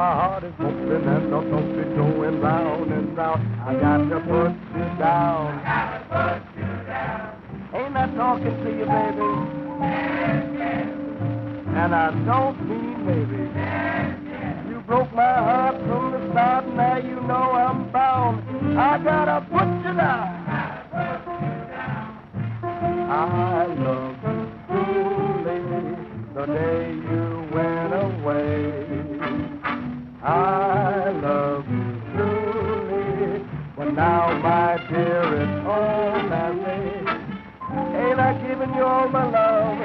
my heart is open and the thoughts is going round and round. I got to put you down. I got to put you down. Ain't I talking to you, baby? Yes, yes. And I don't mean maybe. Yes, yes. You broke my heart from the start, now you know I'm bound. I got to put you down. I got to put you down. I love you truly the day you went away. I love you truly, but now, my dear, it's all that way. Ain't I giving you all my love?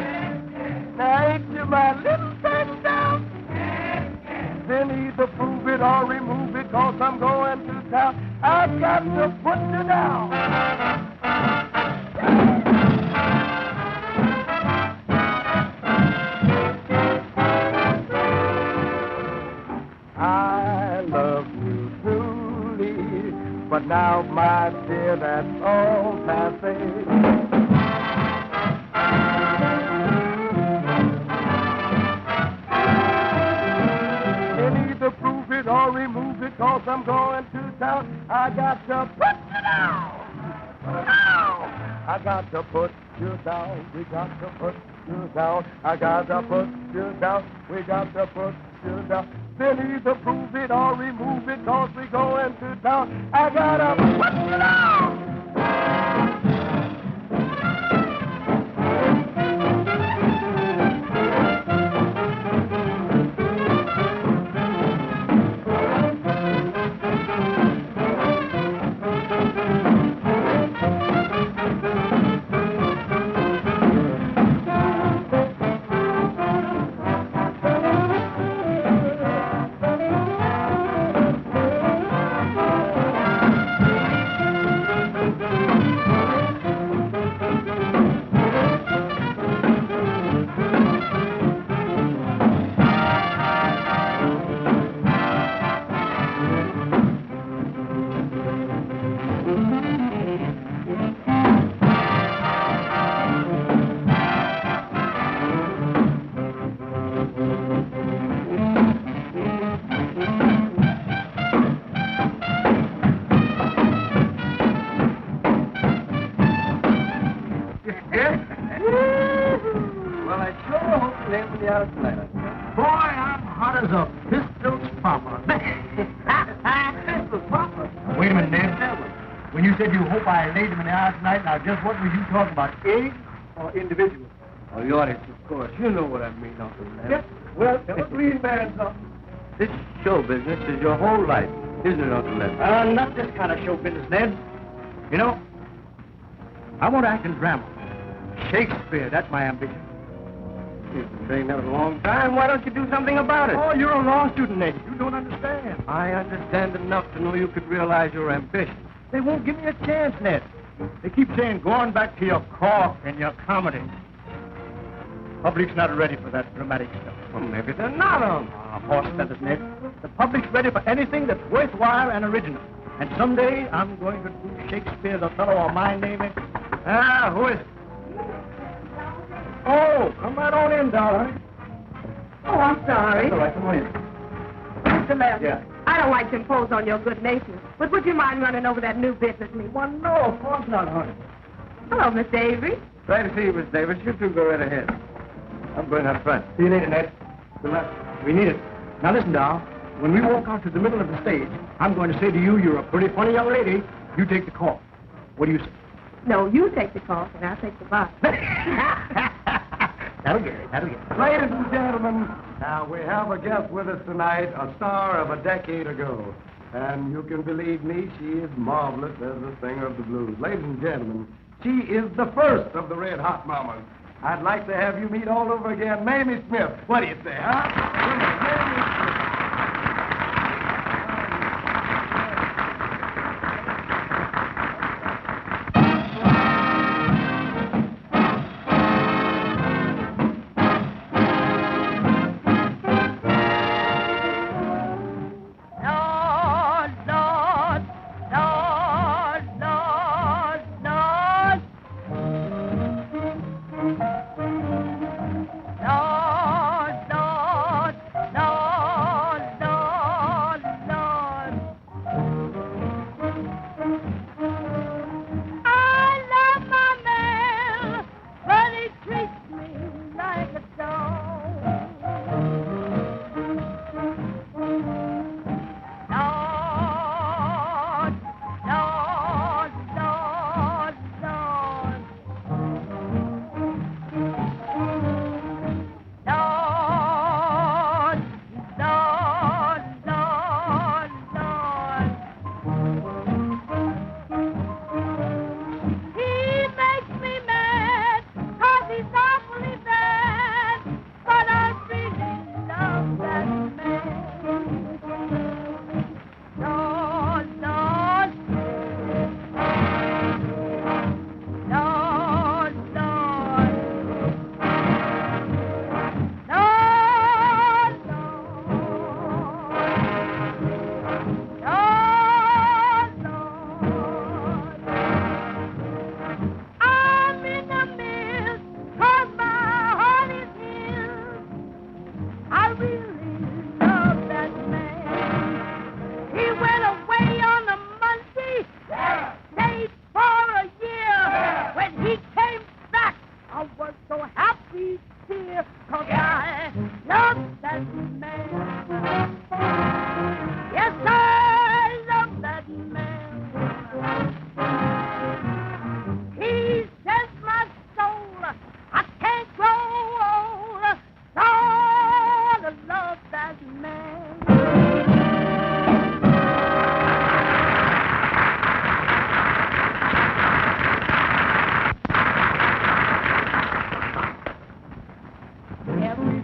Now, ain't you my little touchdown? Then either prove it or remove it, 'cause I'm going to town. I've got to put you down. I love you truly, but now, my dear, that's all passé. Then either prove it or remove it, 'cause I'm going to town. I got to put you down. I got to put you down. We got to put you down. I got to put you down. We got to put you down. Then either prove it or remove it, 'cause we going to town. I gotta put you down. Just what were you talking about, eggs or individuals? Oh, the audience, of course. You know what I mean, Uncle Lem. Yep. Well, tell a green man something. This show business is your whole life, isn't it, Uncle Lem? Not this kind of show business, Ned. You know, I want to act in drama. Shakespeare, that's my ambition. You've been saying that a long time. Why don't you do something about it? Oh, you're a law student, Ned. You don't understand. I understand enough to know you could realize your ambition. They won't give me a chance, Ned. They keep saying, go on back to your cork and your comedy. Public's not ready for that dramatic stuff. Well, maybe they're not on. Horse feathers, Ned. The public's ready for anything that's worthwhile and original. And someday, I'm going to do Shakespeare's Othello or My Name is... Ah, who is it? Oh, come right on in, darling. Oh, I'm sorry. That's all right, come on in. Mr. Lem, Yeah. I don't like to impose on your good nature, but would you mind running over that new business meeting? Well, no, of course not, honey. Hello, Miss Avery. Glad to see you, Miss Davis. You two go right ahead. I'm going up front. See you later, Ned. Good luck. We need it. Now, listen, doll. When we walk out to the middle of the stage, I'm going to say to you, you're a pretty funny young lady. You take the call. What do you say? No, you take the call, and I'll take the box. That'll get it. That'll get it. Ladies and gentlemen, now we have a guest with us tonight, a star of a decade ago. And you can believe me, she is marvelous as a singer of the blues. Ladies and gentlemen, she is the first of the Red Hot Mamas. I'd like to have you meet all over again Mamie Smith. What do you say, huh? Mamie Smith. Lord, Lord, Lord.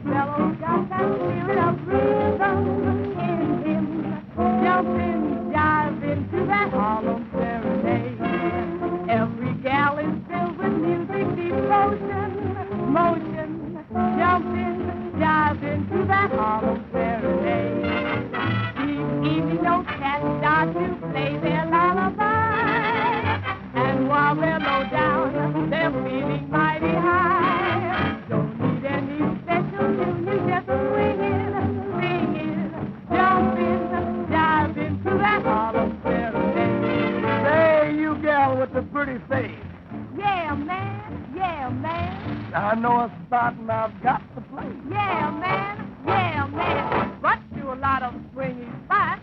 fellow's got that spirit of rhythm in him. Jumping, jiving to that Harlem serenade. Every gal is filled with music, devotion, motion. Jumping, jiving to that Harlem serenade. Each evening those cats start to play their lullaby. And while they're low down, they're feeling mighty high. Don't need any special tune, you just swing it, sing it, jumping, diving to that Harlem serenade. Say, you gal with the pretty face. Yeah, man, yeah, man. I know a spot and I've got to play. Yeah, man, yeah, man. But to a lot of swingy spots,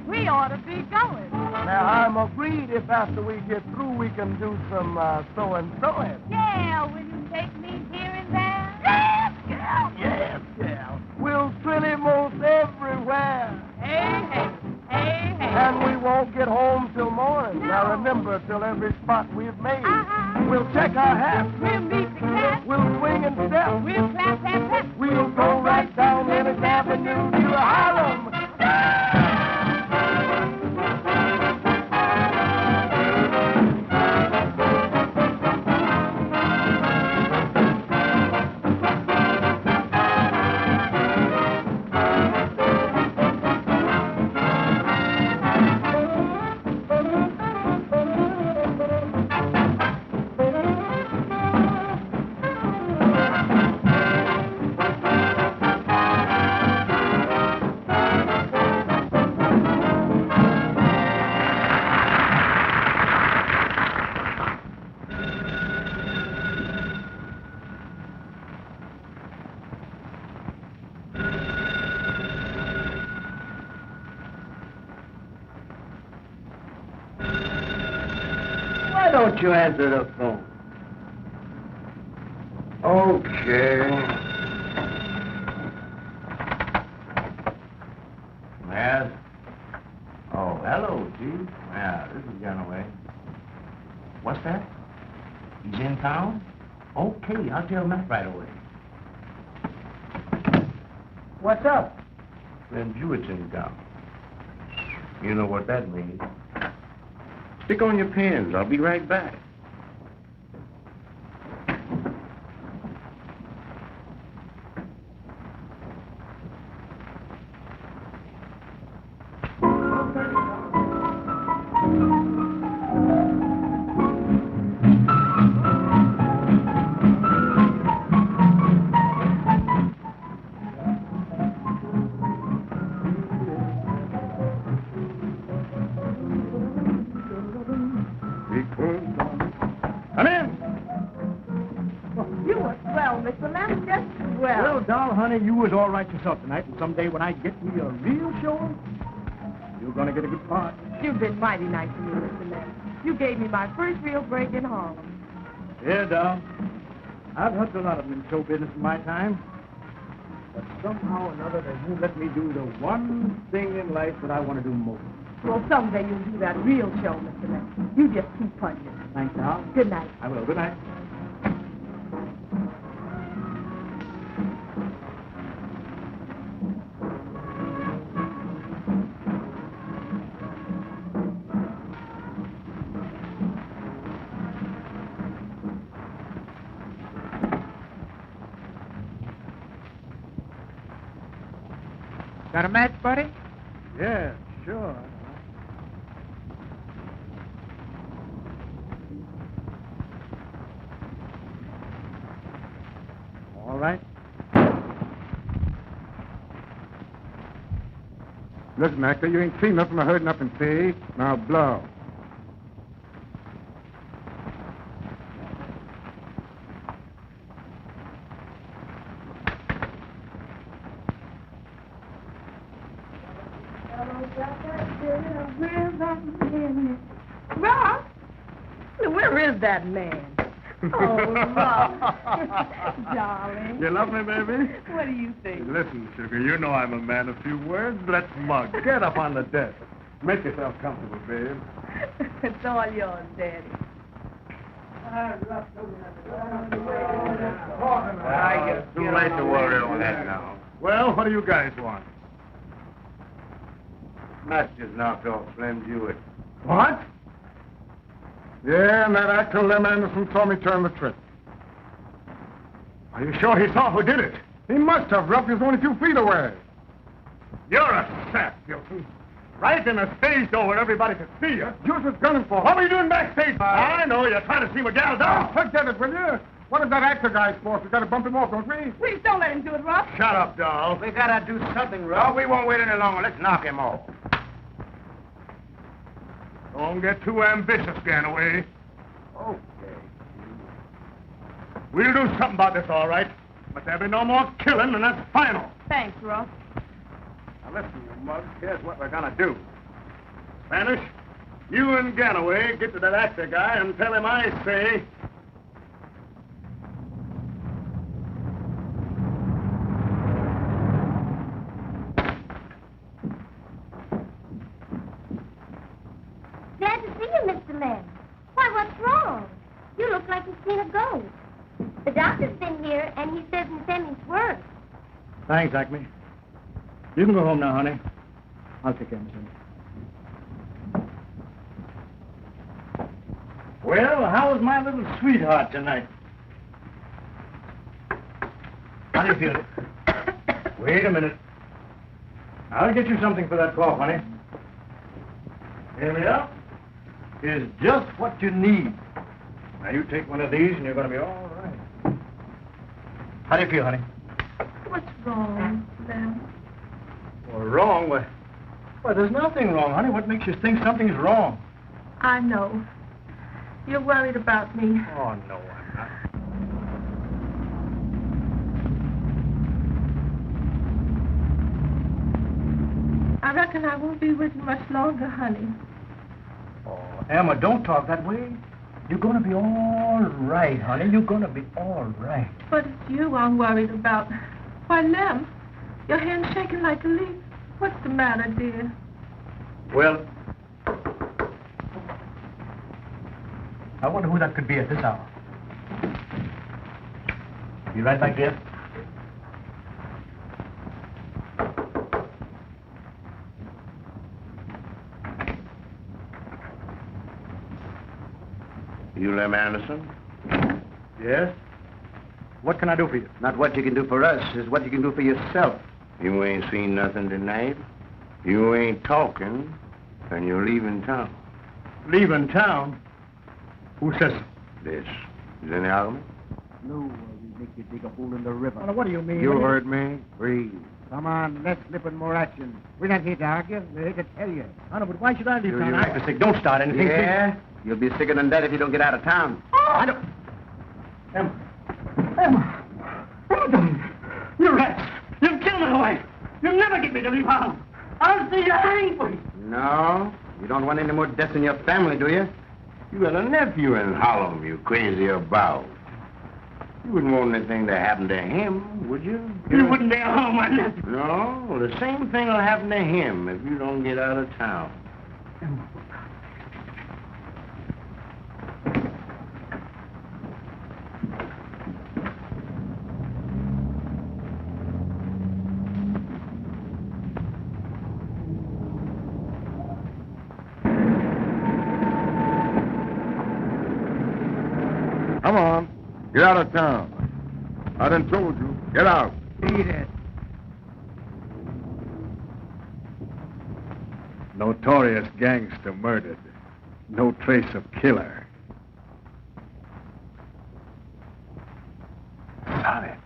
we ought to be going. Now, I'm agreed if after we get through we can do some so-and-soing. Yeah, will you take me here and there? Yes, gal. Yes, gal. We'll trilly most everywhere. Hey, hey, hey, hey. And we won't get home till morning. No. Now, remember, till every spot we've made. Uh-huh. We'll check our hats. We'll meet the cat. We'll swing and step. We'll clap, clap, clap. We'll go right down Linux Avenue to Harlem. Why don't you answer the phone? Okay. Yes? Oh, hello, Chief. Yeah, this is Gunaway. What's that? He's in town? Okay, I'll tell Matt right away. What's up? Then Jewett's in town. You know what that means. Stick on your pins. I'll be right back. Come in. You were swell, Mr. Lem, just swell. Well, doll, honey, you was all right yourself tonight, and someday when I get me a real show, you're gonna get a good part. You've been mighty nice to me, Mr. Lem. You gave me my first real break in Harlem. Yeah, doll. I've helped a lot of them in show business in my time, but somehow or another they won't let me do the one thing in life that I want to do most. Well, someday you'll do that real show, Mr. Lem. You just keep punching. Thanks, doll. Good night. I will. Good night. Got a match, buddy? Yeah, sure. All right. Listen, actor, you ain't seen nothing I heard nothing, see? Now blow. Rob, where is that man? Oh, Rob. Darling. You love me, baby? What do you think? Listen, sugar, you know I'm a man of few words. Let's mug. Get up on the desk. Make yourself comfortable, babe. It's all yours, Daddy. Too late to worry over that now. Well, what do you guys want? Match just knocked off Slim Jewett. What? Yeah, and that actor Lem Anderson saw me turn the trick. Are you sure he saw who did it? He must have. Ruff is only a few feet away. You're a sap, Gilson. Right in a stage door where everybody could see you. Joseph gunning for. What were you doing backstage? I know, you're trying to see what gal does. Oh, forget it, will you? What is that actor guy's for? We gotta bump him off, don't we? Please don't let him do it, Ruff. Shut up, doll. We gotta do something, Ruff. We won't wait any longer. Let's knock him off. Don't get too ambitious, Ganaway. Okay. We'll do something about this, all right. But there'll be no more killing, and that's final. Thanks, Ruff. Now listen, you mug. Here's what we're gonna do. Spanish, you and Ganaway get to that actor guy and tell him I say... Glad to see you, Mr. Lem. Why, what's wrong? You look like you've seen a ghost. The doctor's been here, and he says Miss Emmy's worse. Thanks, Acme. You can go home now, honey. I'll take care of Miss Emmy. Well, how was my little sweetheart tonight? How do you feel? Wait a minute. I'll get you something for that cough, honey. Here we are. Is just what you need. Now, you take one of these, and you're going to be all right. How do you feel, honey? What's wrong, Lem? Well, wrong? Why, there's nothing wrong, honey. What makes you think something's wrong? I know. You're worried about me. Oh, no, I'm not. I reckon I won't be with you much longer, honey. Oh, Emma, don't talk that way. You're going to be all right, honey. You're going to be all right. But it's you I'm worried about. Why, Lem, your hand's shaking like a leaf. What's the matter, dear? Well, I wonder who that could be at this hour. You right back there? You Lem Anderson? Yes? What can I do for you? Not what you can do for us, is what you can do for yourself. You ain't seen nothing tonight. You ain't talking, and you're leaving town. Leaving town? Who says so? This. Is any argument? No, we make you dig a hole in the river. Well, what do you mean? You heard me. Breathe. Come on, let's slip in more action. We're not here to argue. We're here to tell you. I know, but why should I leave town? You I have to sick. Don't start anything. Yeah? You'll be sicker than that if you don't get out of town. I don't... Emma. Emma. Emma. You rats. You've killed my wife. You'll never get me to leave home. I'll see you hanged for you. No? You don't want any more deaths in your family, do you? You got a nephew in Harlem you crazy about. You wouldn't want anything to happen to him, would you? You wouldn't dare harm my nephew. No, well, the same thing will happen to him if you don't get out of town. Emma. Come on. Get out of town. I done told you. Get out. Beat it. Notorious gangster murdered. No trace of killer. Solid.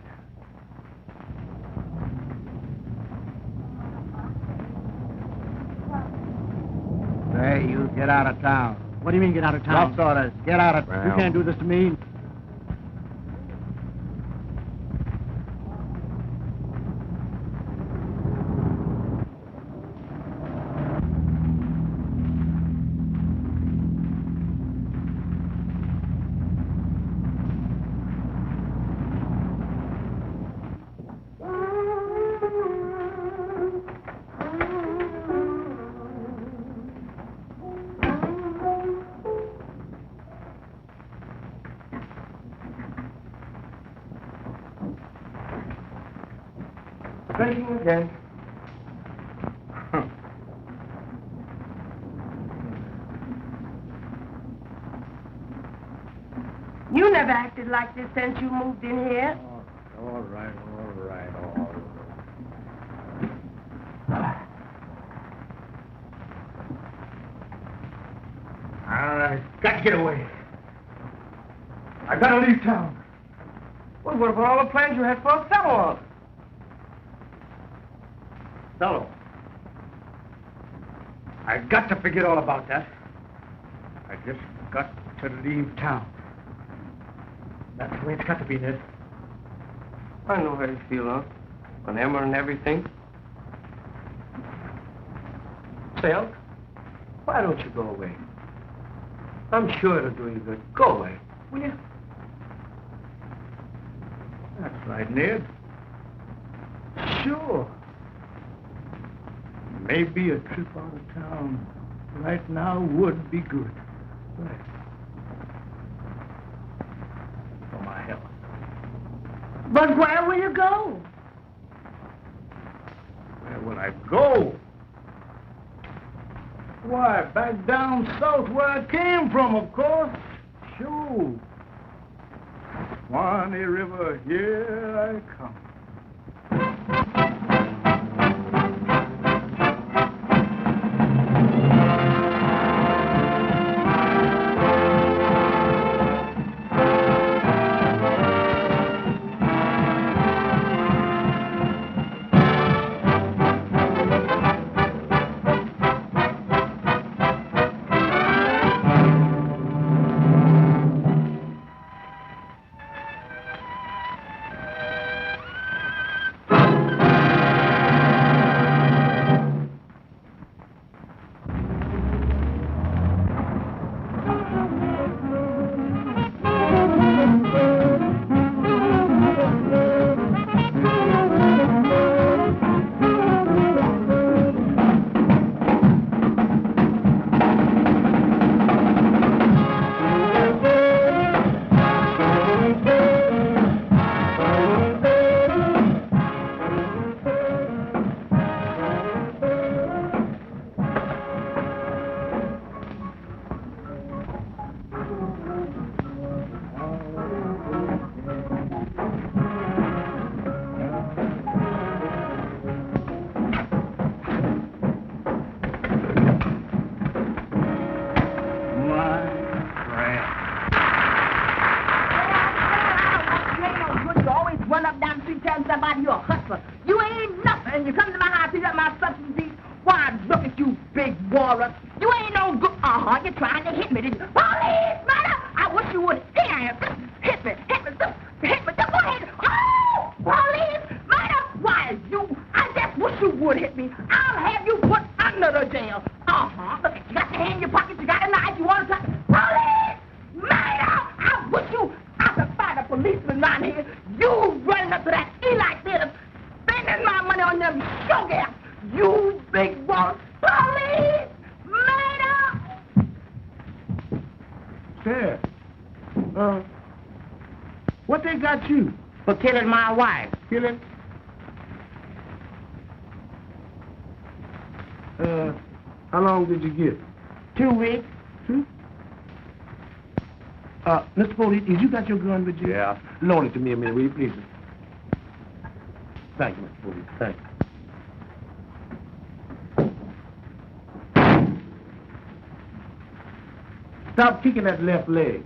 Say, you get out of town. What do you mean, get out of town? Lots orders. Get out of town. You can't do this to me. Drinking again. You never acted like this since you moved in here. All right. I've got to get away. I've got to leave town. Well, what about all the plans you had for Othello? Othello. I've got to forget all about that. I just got to leave town. That's the way it's got to be, Ned. I know how you feel, huh? On Emma and everything. Say, Unc, why don't you go away? I'm sure it'll do you good. Go away, will you? That's right, Ned. Sure. Maybe a trip out of town right now would be good. Right. For my health. But where will you go? Where will I go? Why, back down south where I came from, of course. Sure. Swanee River, here I come. What they got you? For killing my wife. Killing? How long did you get? 2 weeks. 2? Mr. Police, is you got your gun with you? Yeah. Loan it to me a minute, will you, please? Thank you, Mr. Police. Thank you. Stop kicking that left leg.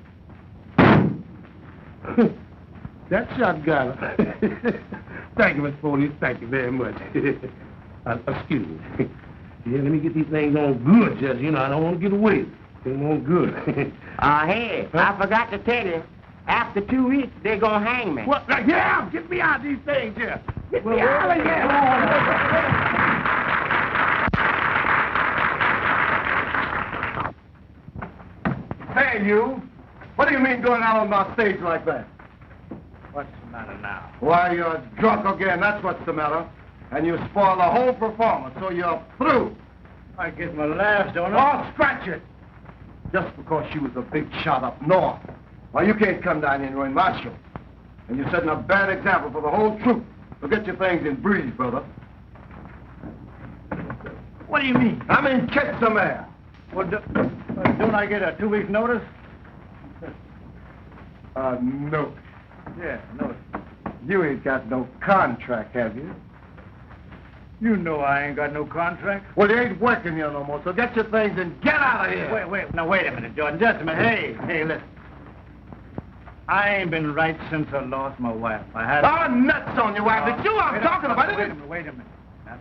That shot got her. Thank you, Mr. Police. Thank you very much. Excuse me. Yeah, let me get these things on good, Judge. You know, I don't want to get away. Get them on good. Hey, I forgot to tell you. After 2 weeks, they're going to hang me. What? Yeah, get me out of these things here. Get me out of here. Hey, you. What do you mean going out on my stage like that? What's the matter now? Why, you're drunk again. That's what's the matter. And you spoil the whole performance, so you're through. I get my laughs, don't I? Oh, scratch it. Just because she was a big shot up north. Why, you can't come down here and ruin my show. And you're setting a bad example for the whole troupe. So get your things and breathe, brother. What do you mean? I mean, catch some air. Well, don't I get a 2 weeks notice? No. Yeah, notice. You ain't got no contract, have you? You know I ain't got no contract. Well, you ain't working here no more, so get your things and get out of here. Wait a minute, Jordan. Just a minute. Hey, listen. I ain't been right since I lost my wife. I had... Oh, nuts on your wife. It's you I'm talking about, isn't it? Wait a minute. That's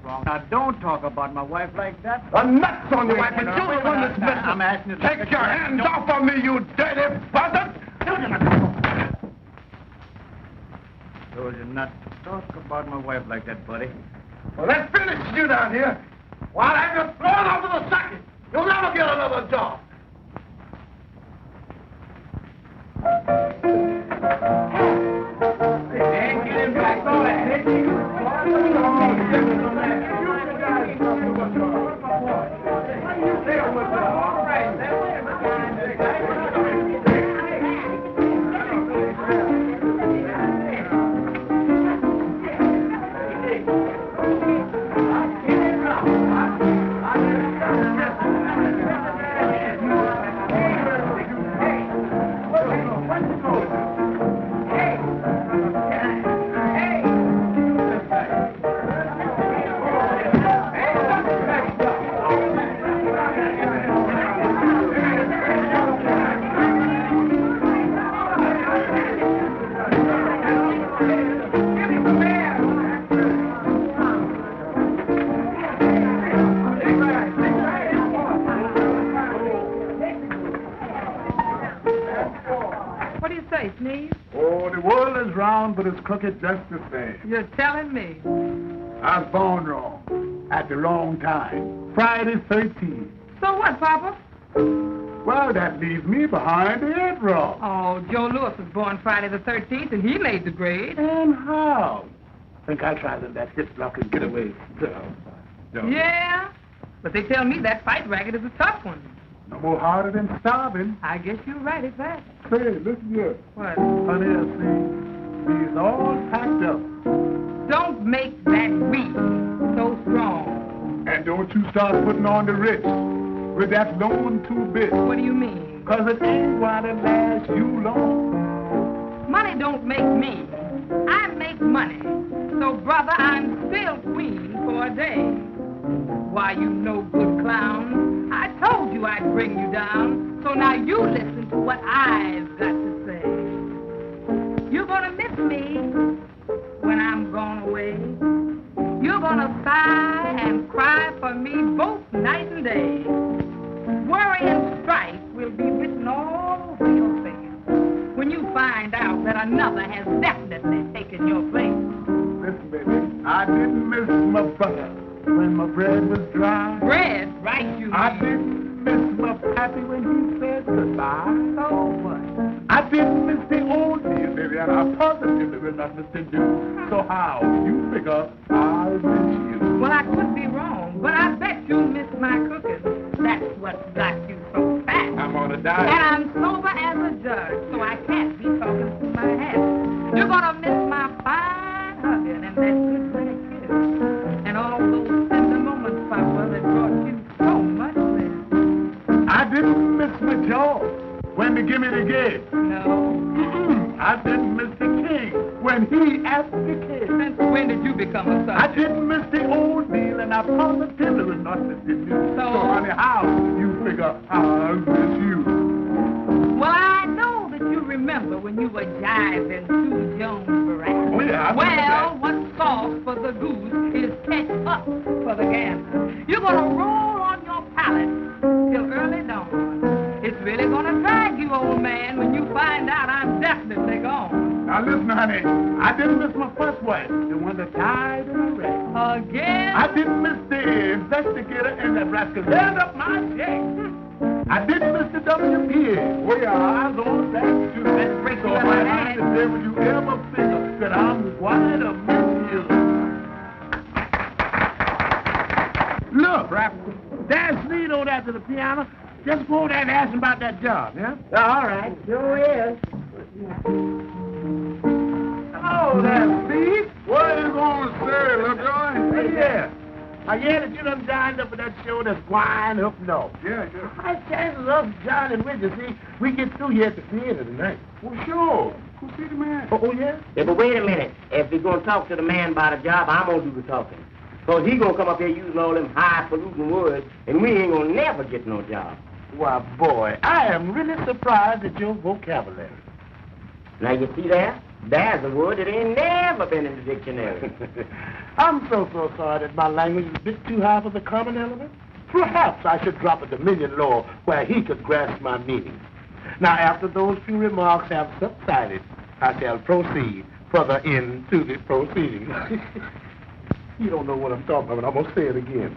wrong. Now, don't talk about my wife like that. Nuts on your wife. It's you the one that's missing. I'm asking you to... Take your hands off of me, you dirty buzzard! Told you not to talk about my wife like that, buddy. Well, let's finish you down here. While I just throw it over the socket. You'll never get another job. Hey, get him back. Go ahead. All right, Oh, the world is round, but it's crooked just the same. You're telling me. I was born wrong, at the wrong time. Friday 13th. So what, Papa? Well, that leaves me behind the 8th wrong. Oh, Joe Lewis was born Friday the 13th, and he made the grade. And how? Think I'll try them that hip block and get away. Yeah, but they tell me that fight racket is a tough one. No more harder than starving. I guess you're right at that. Say, listen here. What? Honey, I see he's all packed up. Don't make that weak so strong. And don't you start putting on the rich with that loan 2-bit. What do you mean? 'Cause it ain't gonna last you long. Money don't make me. I make money. So, brother, I'm still queen for a day. Why, you no good clown. I told you I'd bring you down. So now you listen to what I've got to say. You're gonna miss me when I'm gone away. You're gonna sigh and cry for me both night and day. Worry and strife will be written all over your face when you find out that another has definitely taken your place. Listen, baby, I didn't miss my butter when my bread was dry. Bread, right, you mean. I didn't miss my pappy when he said goodbye. So what? I didn't miss the old deal, baby, and I positively will not miss the new. So how you figure I'll miss you? Well, I could be wrong, but I bet you miss my cooking. That's what's got you so fat. I'm on a diet. And I'm sober as a judge, so I can't be talking to my hat. You're gonna miss my fine hugging and that good night kiss. And all those tender moments, Papa, that brought you so much bliss. I didn't miss my jaw when they give me the gig. No. I didn't miss the king when he asked the king. Since when did you become a son? I didn't miss the old deal, and I positively will not miss the new. So, honey, how you figure I'll miss you? Well, I know that you remember when you were jiving Sue Jones Barrett. Oh, yeah, I remember Well, that. what's sauce for the goose is catch up for the gander. You're gonna roll on your pallet till early dawn. It's really gonna drag you, old man, when you find out I'm definitely gone. Now listen, honey, I didn't miss my first wife, the one that died in a wreck. Again? I didn't miss the investigator in Nebraska. Hand up my check. I didn't miss the WPA. Oh, yeah, I was on that, too. Let's break So, you up honey, my I hand. say, would you ever figure that I'm going to miss you? Look, there's Sneed over there to the piano. Just go over there and ask him about that job, yeah? All right, sure is. Hello there, Steve. What are you going to say, Lovejoy? Hey, yeah. I hear that you done dined up at that show that's wine up north. Yeah, sure. High chances of John and Richard, see, we get through here at the theater tonight. Well, sure. Go see the man. Oh, yeah? Yeah, but wait a minute. If we're going to talk to the man about a job, I'm going to do the talking. Because he going to come up here using all them high-polluting words, and we ain't going to never get no job. Why, boy, I am really surprised at your vocabulary. Now, you see that? There's a word that ain't never been in the dictionary. I'm so sorry that my language is a bit too high for the common element. Perhaps I should drop a dominion law where he could grasp my meaning. Now, after those few remarks have subsided, I shall proceed further into the proceedings. You don't know what I'm talking about, I'm going to say it again.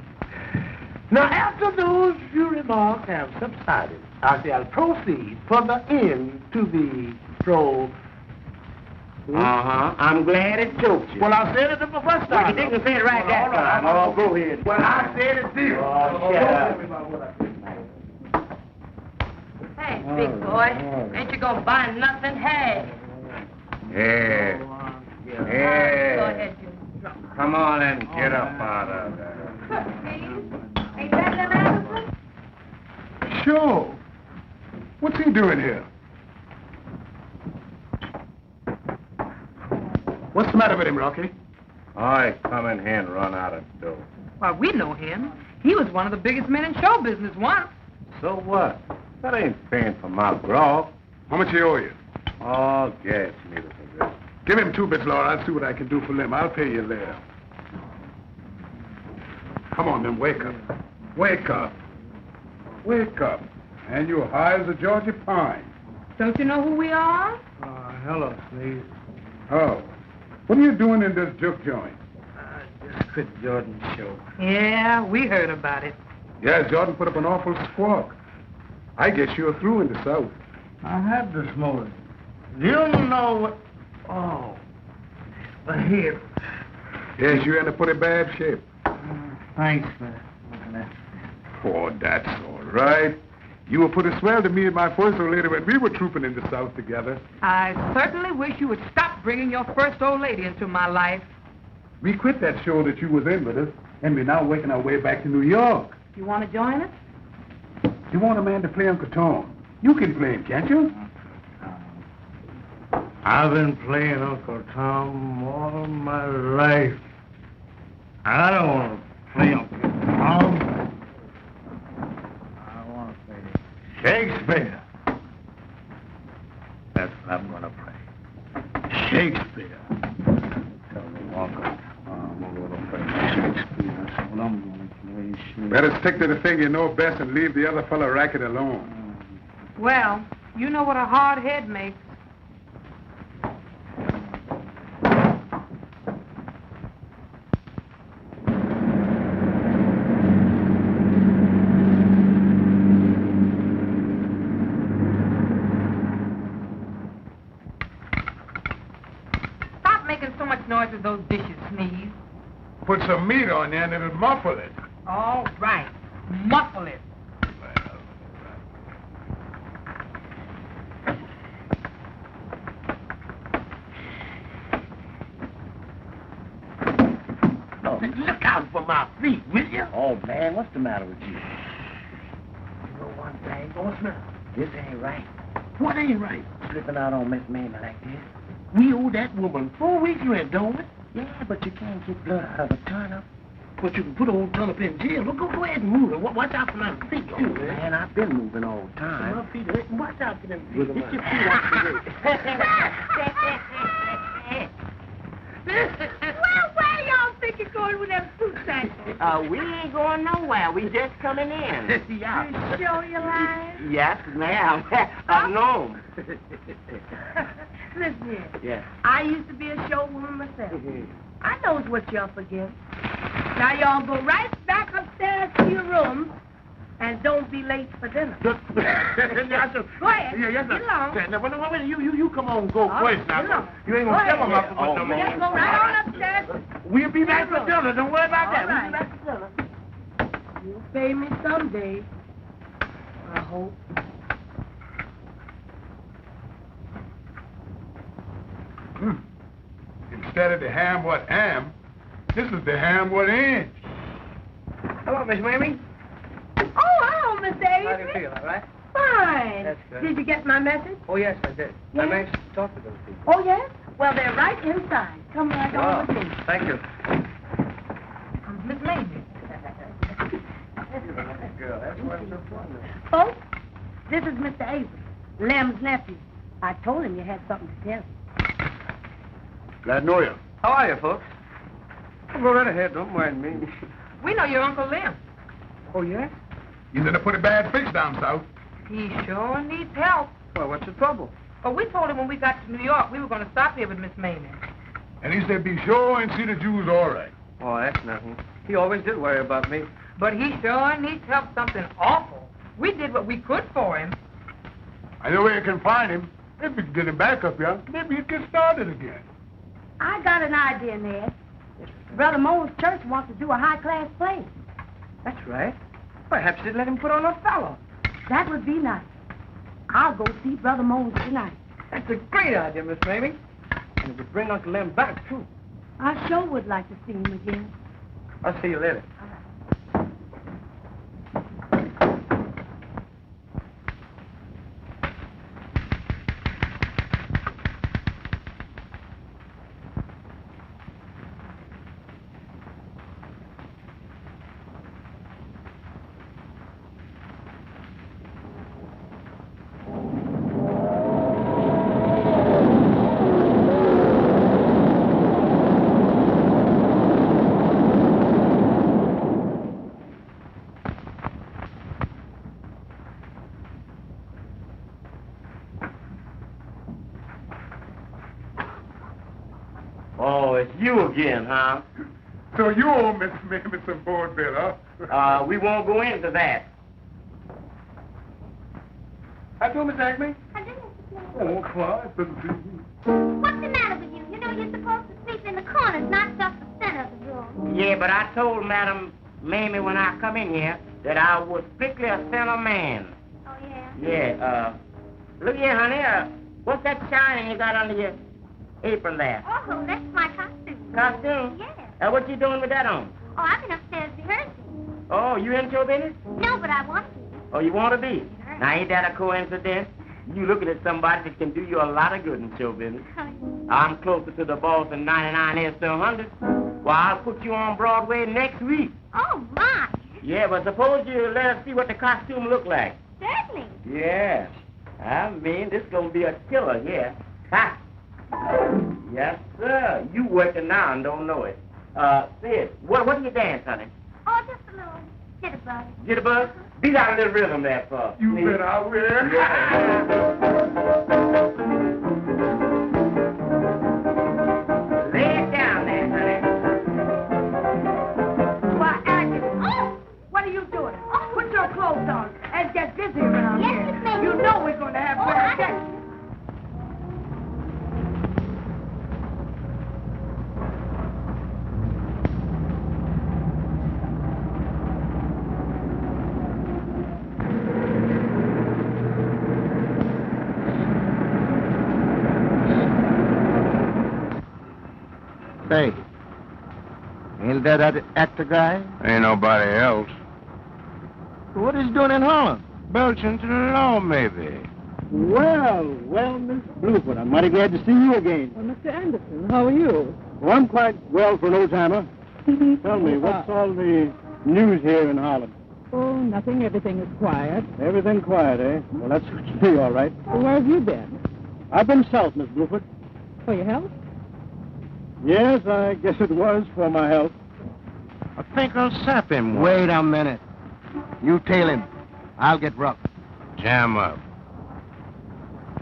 Now, after those few remarks have subsided, I shall proceed further into the I'm glad it choked you. Well, I said it the first time. Well, you didn't say it right that time. Oh, go ahead. Well, I said it did. Oh, shut up. Hey, big boy, ain't you gonna buy nothing? Hey. Yeah. Go Yeah. ahead, you. Come on and get up out of there. Ain't that Lem Anderson? Sure. What's he doing here? What's the matter with him, Rocky? I come in here and run out of dough. Why, we know him. He was one of the biggest men in show business once. So what? That ain't paying for my grog. How much he owe you? Oh, gas neither for this. Give him 2 bits, Laura. I'll see what I can do for Lem. I'll pay you there. Come on, then, wake up. Wake up. Wake up. And you're high as a Georgia pine. Don't you know who we are? Hello, Sneeze. Oh. What are you doing in this juke joint? Just quit Jordan's show. Yeah, we heard about it. Yeah, Jordan put up an awful squawk. I guess you're through in the South. I had this motive. You know what... Oh. The hip. Yes, you're in a pretty bad shape. Thanks for that. Oh, that's all right. You were pretty swell to me and my first old lady when we were trooping in the South together. I certainly wish you would stop bringing your first old lady into my life. We quit that show that you was in with us, and we're now working our way back to New York. You want to join us? You want a man to play Uncle Tom? You can play him, can't you? I've been playing Uncle Tom all my life. I don't want to play Uncle Tom. I want to play Shakespeare. That's what I'm going to play. Shakespeare. Tell me, Walker, I'm going to play Shakespeare. That's what I'm going to play. Shakespeare. Better stick to the thing you know best and leave the other fella racket alone. Well, you know what a hard head makes. Stop making so much noise with those dishes, Sneeze. Put some meat on you and it'll muffle it. All right. Muffle it. Look out for my feet, will you? Oh, man, what's the matter with you? You know one thing, Bossman? This ain't right. What ain't right? Slipping out on Miss Mamie like this. We owe that woman 4 weeks rent, don't we? Yeah, but you can't get blood out of a turnip. But you can put old Turnip in jail. Look, go ahead and move it. Watch out for my feet, too, man. Man, I've been moving all the time. My feet hurt. Watch out for them feet. With Get your them feet out the way. Well, where y'all think you're going with them fruit sandwiches? We ain't going nowhere. We just coming in. Yeah. You sure you're lying? Yes, ma'am. I know. Listen here. Yeah. I used to be a showwoman myself. I knows what you're up against. Now y'all go right back upstairs to your room and don't be late for dinner. Yes, sir. Go ahead. Yeah, yes, sir. Get along. Yeah, now, wait, you come on, go All first right, now. get along. You ain't Go gonna ahead. tell them up Oh, no more. man. Just go right on upstairs. We'll be back for Get dinner. Don't worry about that. All We'll be right. back for dinner. You'll pay me someday. I hope. It's instead of the ham what am, this is the ham what ain't. Hello, Miss Mamie. Oh, hello, Miss Daisy. How do you feel, all right? Fine. That's good. Did you get my message? Oh, yes, I did. Yes? I'm anxious to talk to those people. Oh, yes? Well, they're right inside. Come right on with me. Thank you. Comes Miss Mamie. Girl, that's why I'm so fun. Folks, this is Mr. Avery, Lem's nephew. I told him you had something to tell him. Glad to know you. How are you, folks? Go right ahead, don't mind me. We know your Uncle Lem. Oh, yes? He's in a pretty bad fix down south. He sure needs help. Well, what's the trouble? But we told him when we got to New York we were going to stop here with Miss Mamie. And he said be sure and see the Jews all right. Oh, that's nothing. He always did worry about me. But he sure needs help something awful. We did what we could for him. I know where you can find him. If we can get him back up here, maybe he'd get started again. I got an idea, Ned. Brother Mo's church wants to do a high-class play. That's right. Perhaps they'd let him put on Othello. That would be nice. I'll go see Brother Mo's tonight. That's a great idea, Miss Mamie. And it would bring Uncle Lem back, too. I sure would like to see him again. I'll see you later. Oh, it's you again, huh? So you owe Miss Mamie some board bill, huh? We won't go into that. How do, Miss Acme? I didn't. Oh, quiet, What's the matter with you? You know you're supposed to sleep in the corners, not just the center of the room. Yeah, but I told Madam Mamie when I come in here that I was strictly a center man. Oh, yeah? Yeah, look here, honey, what's that shining you got under your apron there? Oh, that's my costume. Costume? Yeah. What you doing with that on? Oh, I've been upstairs rehearsing. Oh, you in show business? No, but I want to. Oh, you want to be? Sure. Now, ain't that a coincidence? You looking at somebody that can do you a lot of good in show business. I'm closer to the boss than 99 is to 100. Well, I'll put you on Broadway next week. Oh, my. Yeah, but suppose you let us see what the costume look like. Certainly. Yeah. I mean, this gonna be a killer here. Ha! Yes, sir. You working now and don't know it. Sid, what do you dance, honey? Oh, just a little jitterbug. Jitterbug? Beat out a little rhythm there, for You bet I will. Lay it down there, honey. Why, Agnes. Oh! What are you doing? Oh, put your clothes on and get busy around Yes, here. Miss Mamie. You know we're going to have Oh, bad I sex. know. Say, ain't that actor guy? Ain't nobody else. What is he doing in Harlem? Belching to the law, maybe. Well, Miss Bluefoot, I'm mighty glad to see you again. Well, Mr. Anderson, how are you? Well, I'm quite well for an old-timer. Tell me, what's all the news here in Harlem? Oh, nothing. Everything is quiet. Everything quiet, eh? Well, that suits me all right. Well, where have you been? I've been south, Miss Bluefoot. For your health? Yes, I guess it was for my health. I think I'll sap him. Wait a minute. You tail him. I'll get rough. Jam up.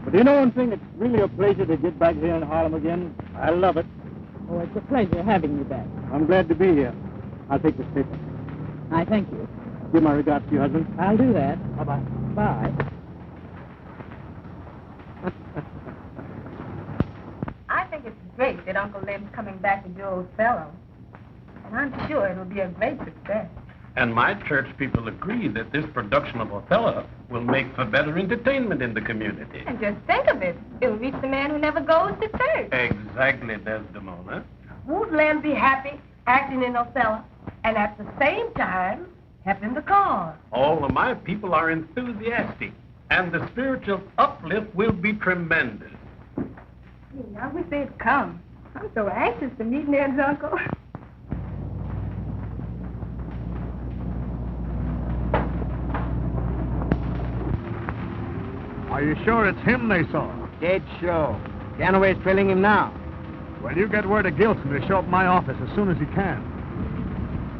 But you know one thing? It's really a pleasure to get back here in Harlem again. I love it. Oh, it's a pleasure having you back. I'm glad to be here. I'll take this paper. I thank you. Give my regards to your husband. I'll do that. Bye-bye. Bye. I think it's great that Uncle Lem's coming back to do Othello. And I'm sure it'll be a great success. And my church people agree that this production of Othello will make for better entertainment in the community. And just think of it. It'll reach the man who never goes to church. Exactly, Desdemona. Won't Lem be happy acting in Othello and at the same time helping the cause? All of my people are enthusiastic, and the spiritual uplift will be tremendous. I wish they'd come. I'm so anxious to meet Ned's uncle. Are you sure it's him they saw? Dead sure. Ganaway's trailing him now. Well, you get word to Gilson to show up at my office as soon as he can.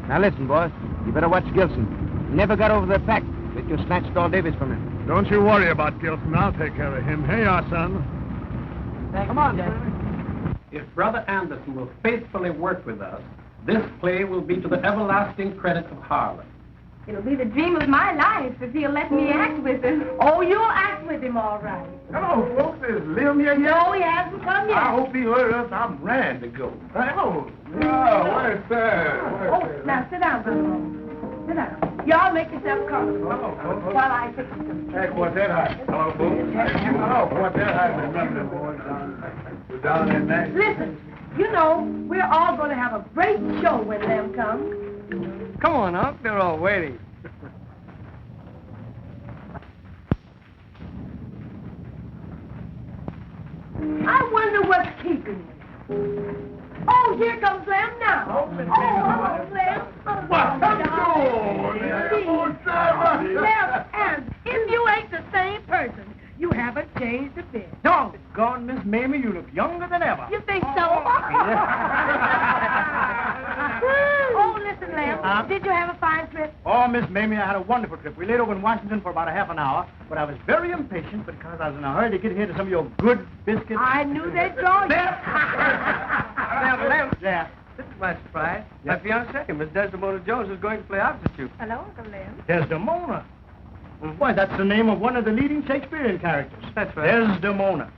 Now listen, boys. You better watch Gilson. He never got over the fact that you snatched all Davis from him. Don't you worry about Gilson. I'll take care of him. Here you are, son. Come on, Dad. If Brother Anderson will faithfully work with us, this play will be to the everlasting credit of Harlem. It'll be the dream of my life if he'll let me act with him. Oh, you'll act with him all right. Hello, folks. Is Lem here yet? No, he hasn't come yet. I hope he heard us. I'm ready to go. Hello. Oh, where's that? Oh, now sit down, Brother Moon. Sit down. Y'all make yourself comfortable while I fix some. Hey, quartet high. Hello, folks. Hello, quartet high. Remember, boys. We're down in there. Listen, you know, we're all going to have a great show when Lem comes. Come on, Unc. They're all waiting. I wonder what's keeping you. Oh, here comes Lem now. Oh, hello, Lem. Lem, and if you ain't the same person, you haven't changed a bit. Doggone, Miss Mamie, you look younger than ever. You think so? Oh, listen, Lem. Did you have a fine trip? Oh, Miss Mamie, I had a wonderful trip. We laid over in Washington for about a half an hour, but I was very impatient because I was in a hurry to get here to some of your good biscuits. I knew they'd draw you. Lem. Yeah. This is my surprise. My fiancée, Miss Desdemona Jones, is going to play opposite you. Hello, Uncle Lem. Desdemona? Why, that's the name of one of the leading Shakespearian characters. That's right. Desdemona.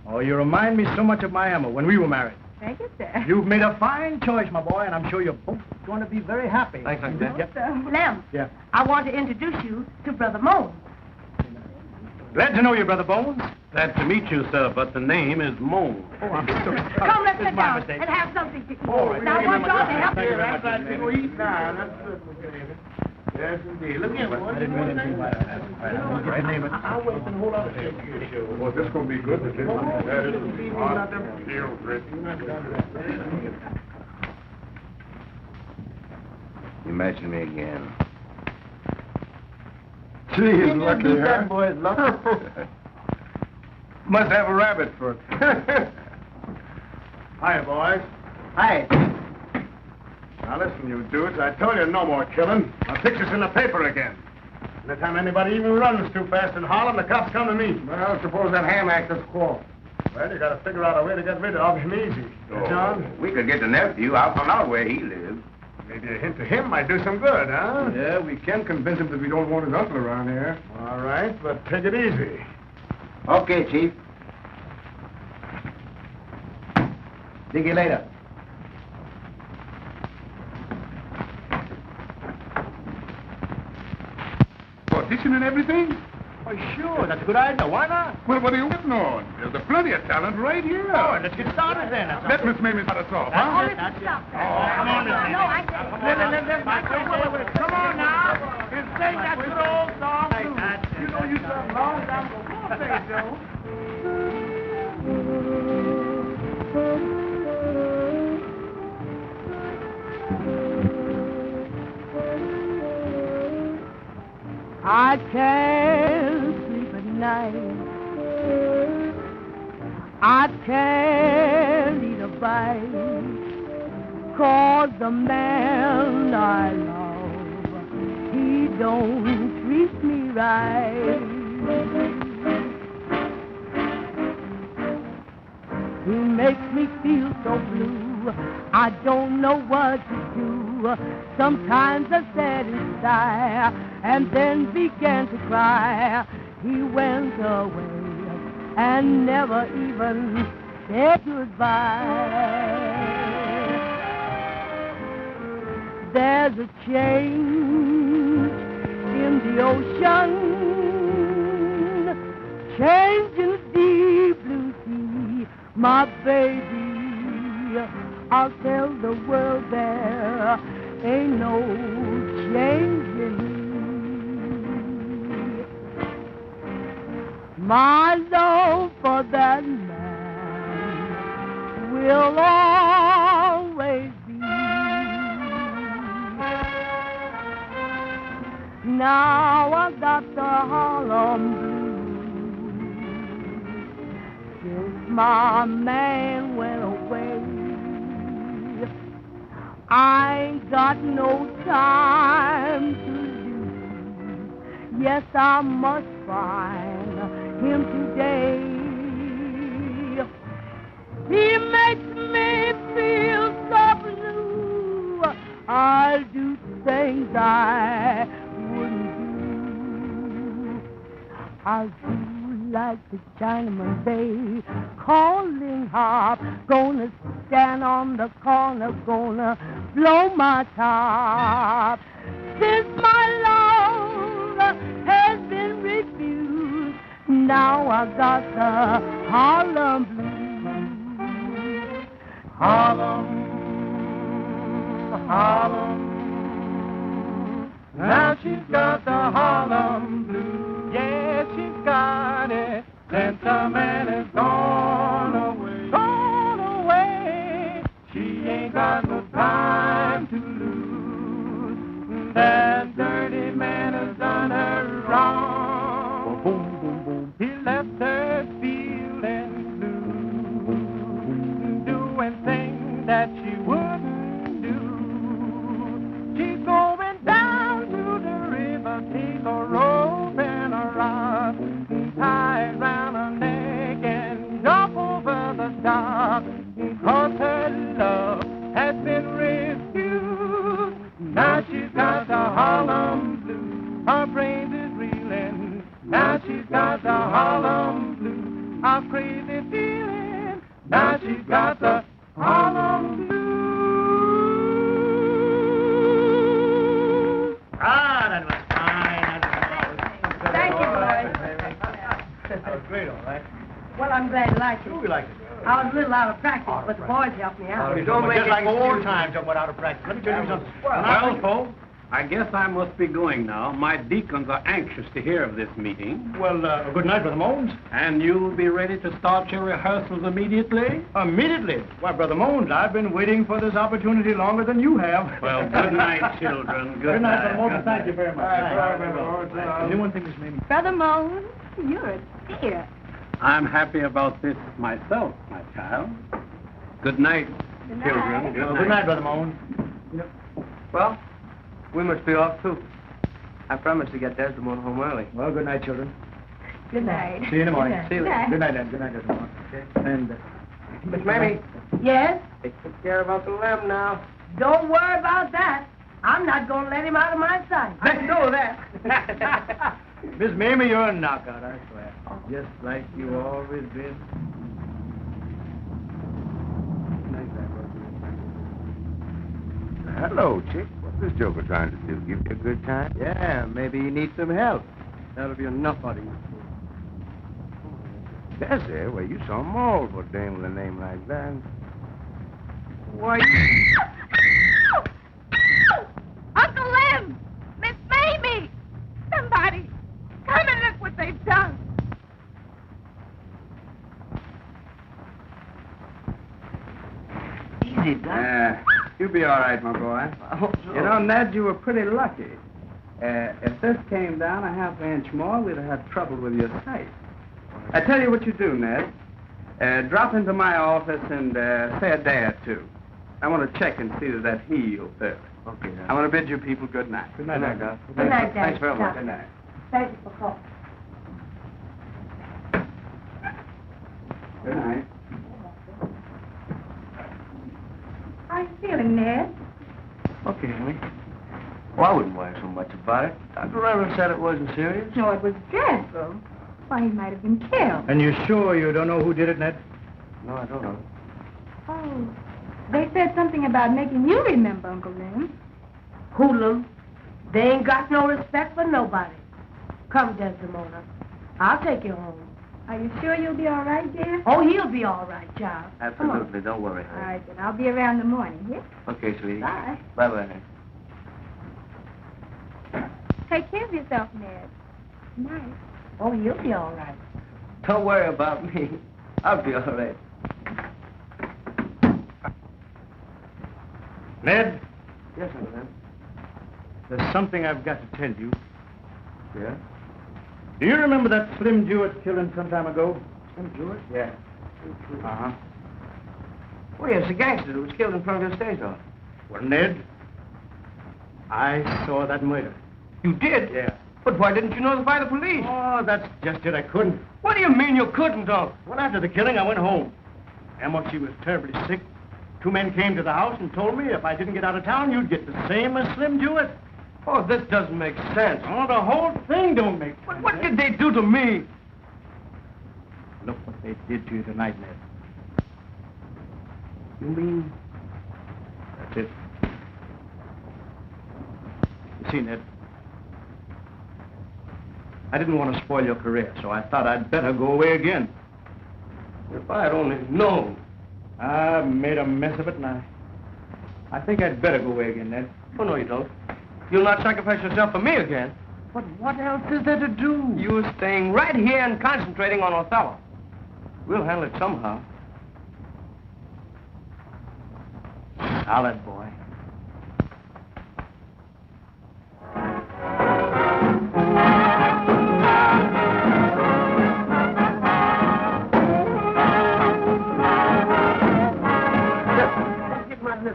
Oh, you remind me so much of my Emma when we were married. Thank you, sir. You've made a fine choice, my boy, and I'm sure you're both going to be very happy. Thanks, Uncle Dan. Lem, Yeah. I want to introduce you to Brother Moan. Glad to know you, Brother Bones. Glad to meet you, sir, but the name is Moan. Oh, I'm sorry. Come, let's It's sit my down mistake. and have something to eat. All right. Now, I want y'all to help Thank you me. very much, That's right. Miss People Mamie. eat now. That's good, David. Yes, indeed. Look here, boys. I didn't mean anything by that. I'll name it. I'll wait for the whole other Shakespeare show. Well, this is going to be good. This is You mentioned me again. Gee, he's lucky, That huh? boy is lucky. Must have a rabbit foot. Hi, boys. Hi. Now, listen, you dudes. I told you no more killing. I'll pictures in the paper again. Anytime anybody even runs too fast in Harlem, the cops come to me. Well, suppose that ham actor's quarrel. Well, you got to figure out a way to get rid of him easy. John? We could get the nephew. I'll find out where he lives. Maybe a hint to him might do some good, huh? Yeah, we can convince him that we don't want his uncle around here. All right, but take it easy. Okay, Chief. See you later. Audition and everything? Oh, sure. That's a good idea. Why not? Well, what are you waiting on? There's plenty of talent right here. Oh, let's get started then. Let Miss Mamie start us off, huh? Oh, listen, stop that. come on, Miss Mamie. No, I said... Come on now. And sing that good old song, too. You know you sung a long time ago. Come on, sing it, Joe. I can't sleep at night. I can't eat a bite. 'Cause the man I love, he don't treat me right. He makes me feel so blue, I don't know what to do. Sometimes I sat and sigh, and then began to cry. He went away and never even said goodbye. There's a change in the ocean, change in the deep blue sea, my baby I'll tell the world there ain't no change in me. My love for that man will always be. Now I got the Harlem blues since my man went away. I ain't got no time to lose. Yes, I must find him today. He makes me feel so blue. I'll do things I wouldn't do. I'll do like the Chinaman they calling harp. Gonna stand on the corner, gonna blow my top. Since my love has been refused, now I got the Harlem blues. Harlem, Harlem. Now she's got the Harlem blues. Yeah, she's got it. Since the man is gone away. Gone away. She ain't got no time to lose. That dirty man has done her wrong. Boom, boom, boom. He left her feeling blue, doing things that she wouldn't do. She's going down to the river, take a rope and a rod, tie it round her neck and jump over the dock. Cause her love has been refused. Now she's got the Harlem blues. Her brains is reeling. Now she's got the Harlem blues. A crazy feeling. Now she's got the Harlem blues. Ah, that was fine. Thank you, boys. That was great, all right. Well, I'm glad you liked it. We liked it. I was a little out of practice, but the boys helped me out. You don't just like 4 times I went out of practice. Let me tell you something. Well, folks, I guess I must be going now. My deacons are anxious to hear of this meeting. Well, good night, Brother Mones. And you'll be ready to start your rehearsals immediately? Immediately? Why, Brother Mones, I've been waiting for this opportunity longer than you have. Well, good night, children. Good night, night. Brother Mones. Thank you very much. Only one thing, Miss Mamie. Brother Mose, you're a dear. I'm happy about this myself, my child. Good night, children. Good night, Brother Mones. Well, we must be off, too. I promised to get Desdemona home early. Well, good night, children. Good night. See you in the morning. See you later. Good night, Ed. Good night, Desmond. Okay. And, Miss Mamie, Yes? they took care about the lamb now. Don't worry about that. I'm not going to let him out of my sight. I know that. Miss Mamie, you're a knockout, I swear. Just like you always been. Hello, chick. What's this joker trying to do? Give you a good time? Yeah, maybe you need some help. That'll be enough out of you. That's it. Well, you some mold for a dame with a name like that. Why, Uncle Lem! Miss Mamie! Somebody, come and look what they've done. easy, Doc. You'll be all right, my boy. I hope so. You know, Ned, you were pretty lucky. If this came down a half inch more, we'd have had trouble with your sight. I tell you what you do, Ned. Drop into my office and say a day or two. I want to check and see that heals there. Okay, Doc. I want to bid you people good night. Good night, Doc. Good night, Dad. Thanks very much. Good night. Thank you for calling. Good night. How are you feeling, Ned? Okay, honey. Well, I wouldn't worry so much about it. Dr. Reverend said it wasn't serious. No, it was dreadful. Why, he might have been killed. And you're sure you don't know who did it, Ned? No, I don't know. Oh, they said something about making you remember, Uncle Lem. Hoodlum, they ain't got no respect for nobody. Come, Desdemona. I'll take you home. Are you sure you'll be all right, dear? Oh, he'll be all right, child. Absolutely, don't worry. All right, then. I'll be around in the morning, yeah? Okay, sweetie. Bye. Bye-bye. Take care of yourself, Ned. Night. Oh, he'll be all right. Don't worry about me. I'll be all right. Ned, Yes, Uncle Lem. there's something I've got to tell you. Yeah? Do you remember that Slym Jewett killing some time ago? Slym Jewett? Yeah. Uh-huh. Oh, yes, the gangster who was killed in front of the stage door. Well, Ned, I saw that murder. You did? Yeah. But why didn't you notify the police? Oh, that's just it. I couldn't. What do you mean you couldn't, Uncle? Well, after the killing, I went home. Emma, she was terribly sick. 2 men came to the house and told me if I didn't get out of town, you'd get the same as Slym Jewett. Oh, this doesn't make sense. Oh, the whole thing don't make sense. But what did they do to me? Look what they did to you tonight, Ned. You mean? That's it. You see, Ned, I didn't want to spoil your career, so I thought I'd better go away again. If I had only known. I made a mess of it, and I think I'd better go away again, Ned. Oh, no, you don't. You'll not sacrifice yourself for me again. But what else is there to do? You're staying right here and concentrating on Othello. We'll handle it somehow. Solid, boy.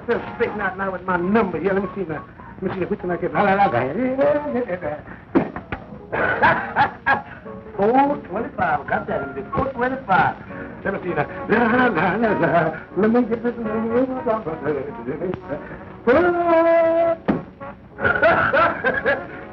Let's straighten out now with my number here. Let me see now. Let me see which one I get. 425. Got that. 425. Let me see now. Let me get this.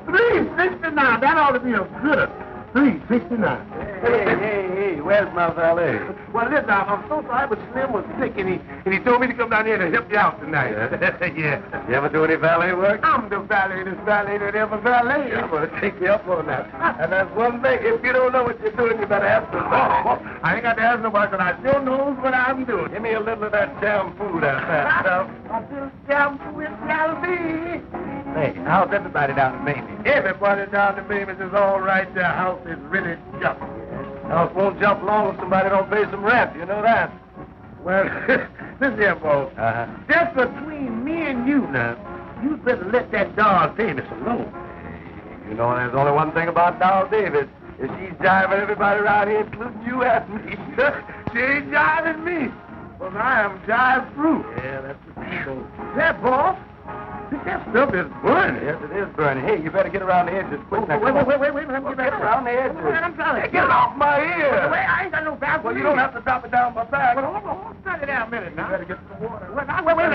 369. That ought to be a good 369. Hey, where's my valet? Well, listen, I'm so sorry, but Slym was sick, and he told me to come down here to help you out tonight. Yeah. You ever do any valet work? I'm the valet, this valet that ever valet. I'm going to take you up on that. And that's one thing. If you don't know what you're doing, you better ask somebody. I ain't got to ask nobody, but I sure knows what I'm doing. Give me a little of that jam food out there, stuff. I just jam with Gilman. Hey, how's everybody down in Mamie? Everybody down in Mamie is all right. Their house is really jumping. House won't jump long if somebody don't pay some rent. You know that? Well, listen here, boss. Uh-huh. Just between me and you now, you'd better let that dog Davis alone. You know, there's only one thing about Doll Davis. Is she's jiving everybody around here, including you and me. She ain't jiving me. Well, I am jive-proof. Yeah, that's the people. Yeah, boss. That stuff is burning. Yes, it is burning. Hey, you better get around the edges quick. Wait. Let me Get around the edges. I'm trying to Get off my ear. Wait, I ain't got no back. Well, you don't have to drop it down my back. Well, hold on. Stuck it down a minute now. You better get to the water. Wait,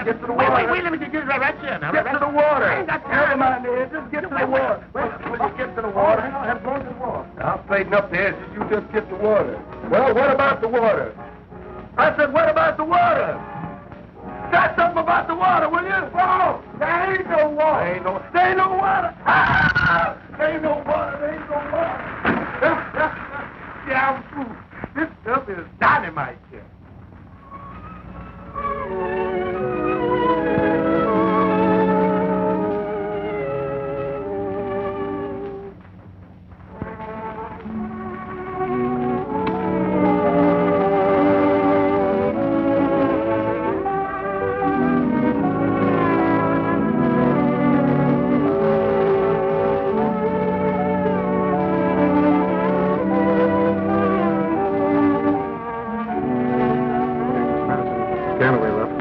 Get to the water. let me get right here now. Get to the water. I ain't got time. Never mind the edges. Get to the water. When you get to the water, I have gone to the water. I'll straighten up the edges. You just get the water. Well, what about the water? I said, what about the water? Say something about the water, will you? Oh, there ain't no water. There ain't no water. Ah! There ain't no water. Yeah, I'm fool. This stuff is dynamite here.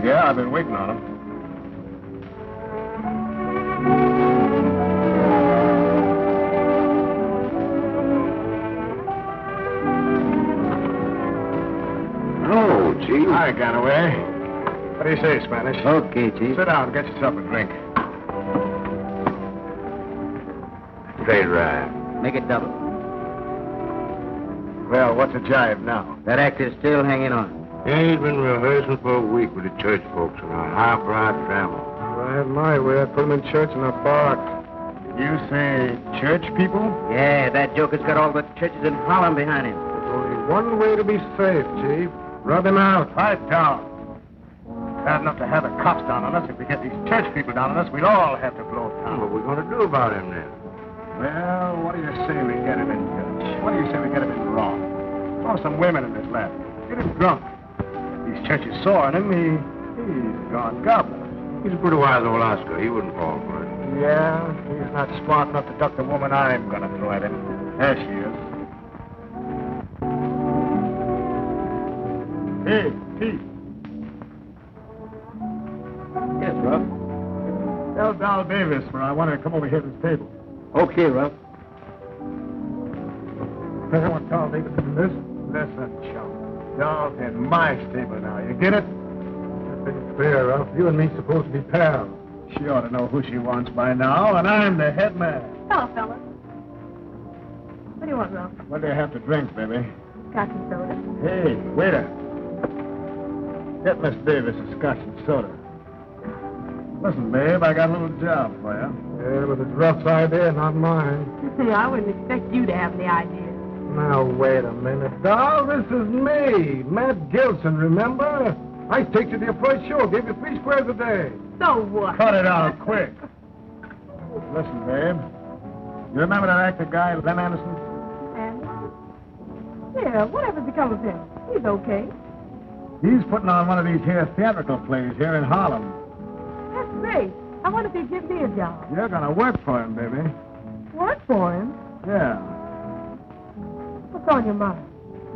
Yeah, I've been waiting on him. Oh, Chief. Hi, Ganaway. What do you say, Spanish? Okay, Chief. Sit down, get yourself a drink. Straight right. Make it double. Well, what's a jive now? That act is still hanging on. He's been rehearsing for a week with the church folks in a highbrow drama. If I had my way, I'd put him in church in a park. Did you say church people? Yeah, that joker's got all the churches in Harlem behind him. That's all he's One way to be safe, Chief. Rub him out. Pipe down. Bad enough to have the cops down on us. If we get these church people down on us, we'd all have to blow town. What are we going to do about him then? Well, what do you say we get him in church? What do you say we get him in wrong? Throw some women in his lap. Get him drunk. If these churches saw on him, he's gone gobbler. He's a pretty wise old Oscar. He wouldn't fall for it. Yeah, he's not smart enough to duck the woman I'm going to throw at him. There she is. Hey, Pete. Yes, Ruff. Tell Dal Davis for I want her to come over here to this table. Okay, Ruff. I want Dal Davis to do this. Listen, chum. Dal's in my stable now. You get it? That ain't fair, Ralph. You and me supposed to be pals. She ought to know who she wants by now, and I'm the head man. Hello, fellas. What do you want, Ralph? What do you have to drink, baby? Scotch and soda. Hey, waiter. Get Miss Davis a scotch and soda. Listen, babe, I got a little job for you. Yeah, but it's Ruff's idea, not mine. I wouldn't expect you to have the idea. Now, wait a minute, doll. This is me, Matt Gilson, remember? I take you to your first show, gave you 3 squares a day. So what? Cut it out, quick. Listen, babe. You remember that actor guy, Lem Anderson? Anderson? Yeah, whatever's become of him? He's okay. He's putting on one of these here theatrical plays here in Harlem. That's great. I wonder if he'd give me a job. You're gonna work for him, baby. Work for him? Yeah. What's on your mind?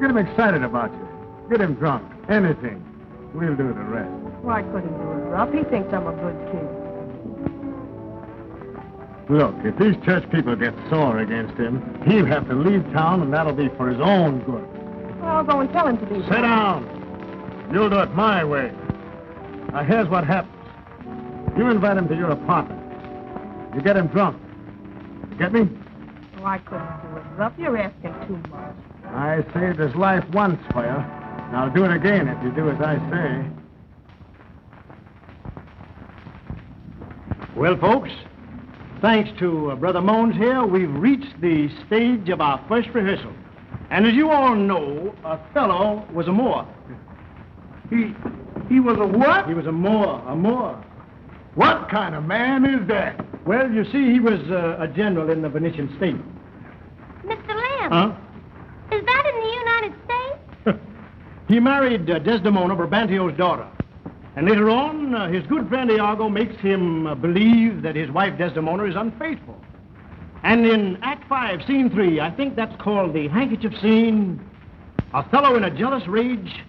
Get him excited about you. Get him drunk. Anything. We'll do the rest. Why couldn't do it, Ruff? He thinks I'm a good kid. Look, if these church people get sore against him, he'll have to leave town, and that'll be for his own good. Well, I'll go and tell him to do Sit down. You'll do it my way. Now, here's what happens. You invite him to your apartment. You get him drunk. You get me? Oh, I couldn't do it, Ruff. You're asking too much. I saved his life once for you. And I'll do it again if you do as I say. Well, folks, thanks to Brother Mones here, we've reached the stage of our first rehearsal. And as you all know, Othello was a Moor. He was a what? He was a Moor. What kind of man is that? Well, you see, he was a general in the Venetian state. Mr. Lamb. Huh? Is that in the United States? He married Desdemona, Brabantio's daughter. And later on, his good friend Iago makes him believe that his wife Desdemona is unfaithful. And in Act 5, Scene 3, I think that's called the handkerchief scene, Othello, in a jealous rage,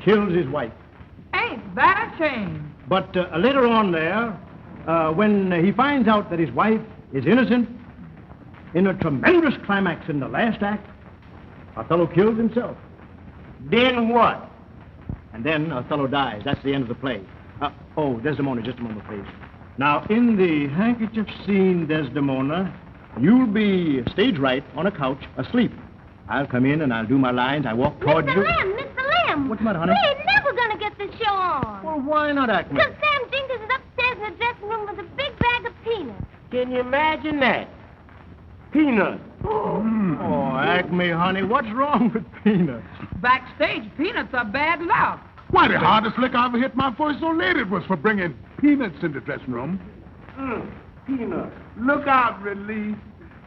kills his wife. Ain't that a shame? But later on there, when he finds out that his wife is innocent, in a tremendous climax in the last act, Othello kills himself. Then what? And then Othello dies. That's the end of the play. Desdemona, just a moment, please. Now, in the handkerchief scene, Desdemona, you'll be stage right on a couch, asleep. I'll come in and I'll do my lines. I walk toward you. Mr. Lem! What's the matter, honey? We ain't never gonna get this show on. Well, why not act me? Because Sam Jenkins is upstairs in the dressing room with a big bag of peanuts. Can you imagine that? Peanuts. Oh, Acme, honey, what's wrong with peanuts? Backstage, peanuts are bad luck. Why, the hardest lick I ever hit my first old lady was for bringing peanuts in the dressing room. Peanuts. Look out, Release.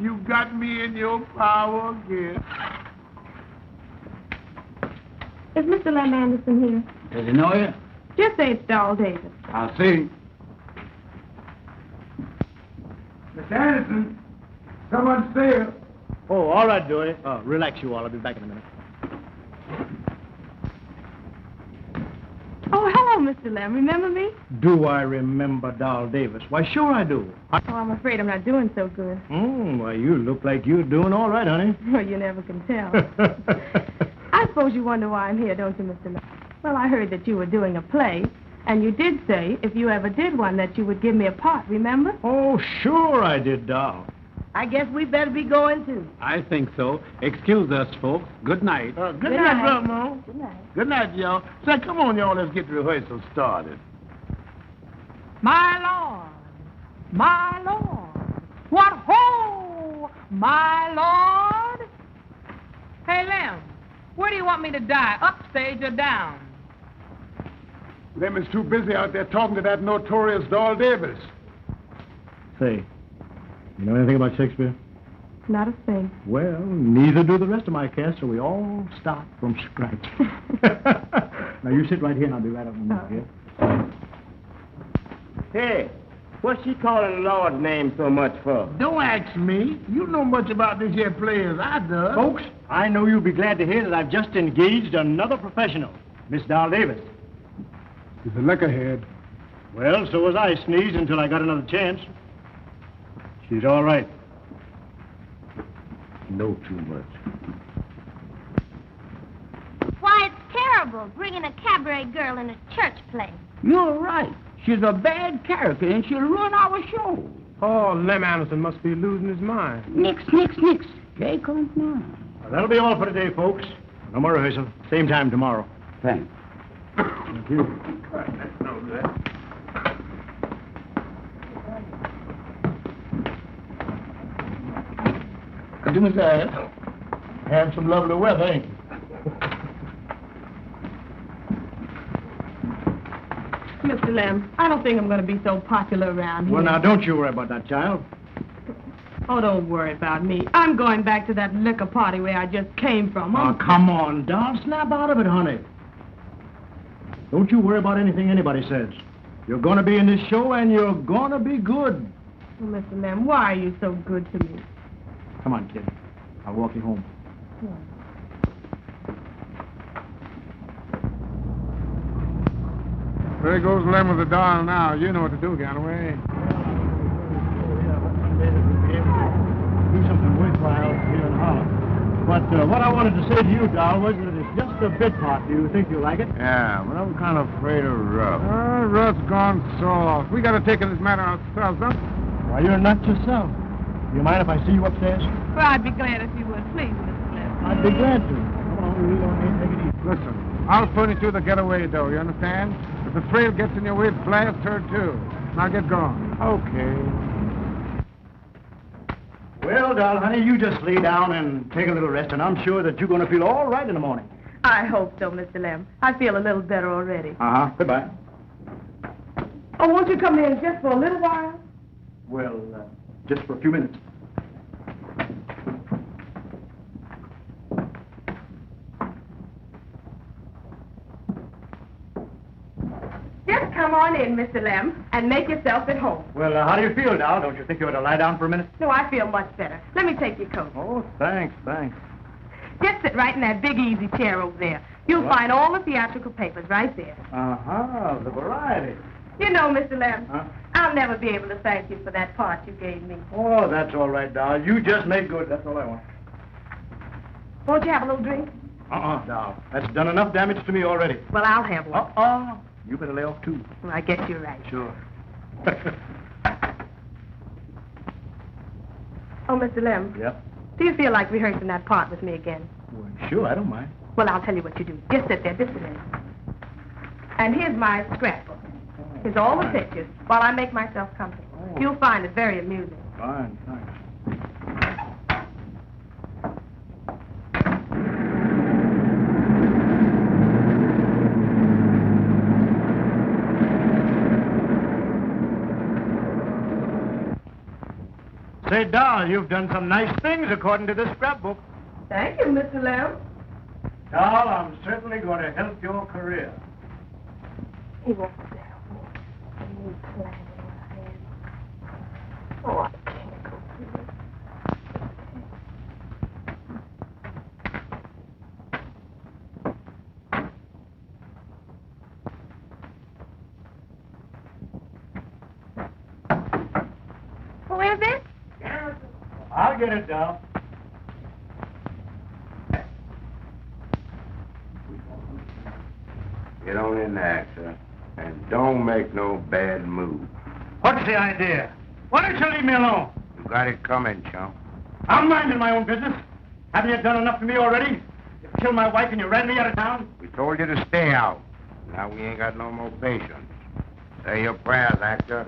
You got me in your power again. Is Mr. Lem Anderson here? Does he know you? Just say it's Dal Davis. I'll see. Miss Anderson, someone's there. Oh, all right, Dewey. Relax, you all. I'll be back in a minute. Oh, hello, Mr. Lem. Remember me? Do I remember Dal Davis? Why, sure I do. Oh, I'm afraid I'm not doing so good. Why, you look like you're doing all right, honey. Well, you never can tell. I suppose you wonder why I'm here, don't you, Mr. Lem? Well, I heard that you were doing a play, and you did say if you ever did one that you would give me a part, remember? Oh, sure I did, Dal. I guess we better be going, too. I think so. Excuse us, folks. Good night. Good night, Brother Mo. Good night. Good night, y'all. Say, come on, y'all. Let's get the rehearsal started. My Lord, my Lord, what ho, my Lord. Hey, Lem, Where do you want me to die, upstage or down? Lem is too busy out there talking to that notorious Doll Davis. Say, you know anything about Shakespeare? Not a thing. Well, neither do the rest of my cast, so we all start from scratch. Now, you sit right here, and I'll be right up in a minute, yeah? Hey, what's she calling the Lord's name so much for? Don't ask me. You know much about this here play as I do. Folks, I know you'll be glad to hear that I've just engaged another professional, Miss Doll Davis. He's a lickerhead. Well, so was I, Sneeze, until I got another chance. She's all right. Know too much. Why, it's terrible bringing a cabaret girl in a church play. You're right. She's a bad character, and she'll ruin our show. Oh, Lem Anderson must be losing his mind. Nix. Here comes now. Well, that'll be all for today, folks. No more rehearsal. Same time tomorrow. Thanks. Thank you. Let's know that. Goodness, have some lovely weather, ain't you? Mr. Lem, I don't think I'm going to be so popular around here. Well, now, don't you worry about that, child. Oh, don't worry about me. I'm going back to that liquor party where I just came from. Oh, come on, Doll. Snap out of it, honey. Don't you worry about anything anybody says. You're going to be in this show, and you're going to be good. Oh, Mr. Lem, why are you so good to me? Come on, kid. I'll walk you home. There goes Lem with the doll now. You know what to do, Galloway. Do something worthwhile here in Harlem. But what I wanted to say to you, Doll, was that it's just a bit part. Do you think you'll like it? Yeah, but I'm kind of afraid of Ruff. Ruff's gone soft. We got to take this matter ourselves, huh? Why, you're not yourself. Do you mind if I see you upstairs? Well, I'd be glad if you would, please, Mr. Lem. I'd be glad to. Come on, we don't need to take it easy. Listen, I'll furnish you the getaway, though, you understand? If the trail gets in your way, blast her, too. Now get going. Okay. Well, Doll, honey, you just lay down and take a little rest, and I'm sure that you're going to feel all right in the morning. I hope so, Mr. Lem. I feel a little better already. Uh-huh. Goodbye. Oh, won't you come in just for a little while? Well, just for a few minutes. Just come on in, Mr. Lem, and make yourself at home. Well, how do you feel, Doll? Don't you think you ought to lie down for a minute? No, I feel much better. Let me take your coat. Oh, thanks. Just sit right in that big easy chair over there. You'll find all the theatrical papers right there. Uh-huh, the variety. You know, Mr. Lem, Huh? I'll never be able to thank you for that part you gave me. Oh, that's all right, Doll. You just make good. That's all I want. Won't you have a little drink? Doll. That's done enough damage to me already. Well, I'll have one. You better lay off, too. Well, I guess you're right. Sure. Oh, Mr. Lem, Yep. do you feel like rehearsing that part with me again? Well, sure, I don't mind. Well, I'll tell you what you do. Just sit there, just a minute. And here's my scrapbook. Here's all the pictures while I make myself comfortable. Oh. You'll find it very amusing. Fine, thanks. Say, Doll, you've done some nice things according to this scrapbook. Thank you, Mr. Lem. Doll, I'm certainly going to help your career. He won't stay. Oh, I can't go through it. Who is it? I'll get it, Doll. Get on in there, sir. And don't make no bad move. What's the idea? Why don't you leave me alone? You got it coming, chum. I'm minding my own business. Haven't you done enough for me already? You killed my wife and you ran me out of town? We told you to stay out. Now we ain't got no more patience. Say your prayers, actor.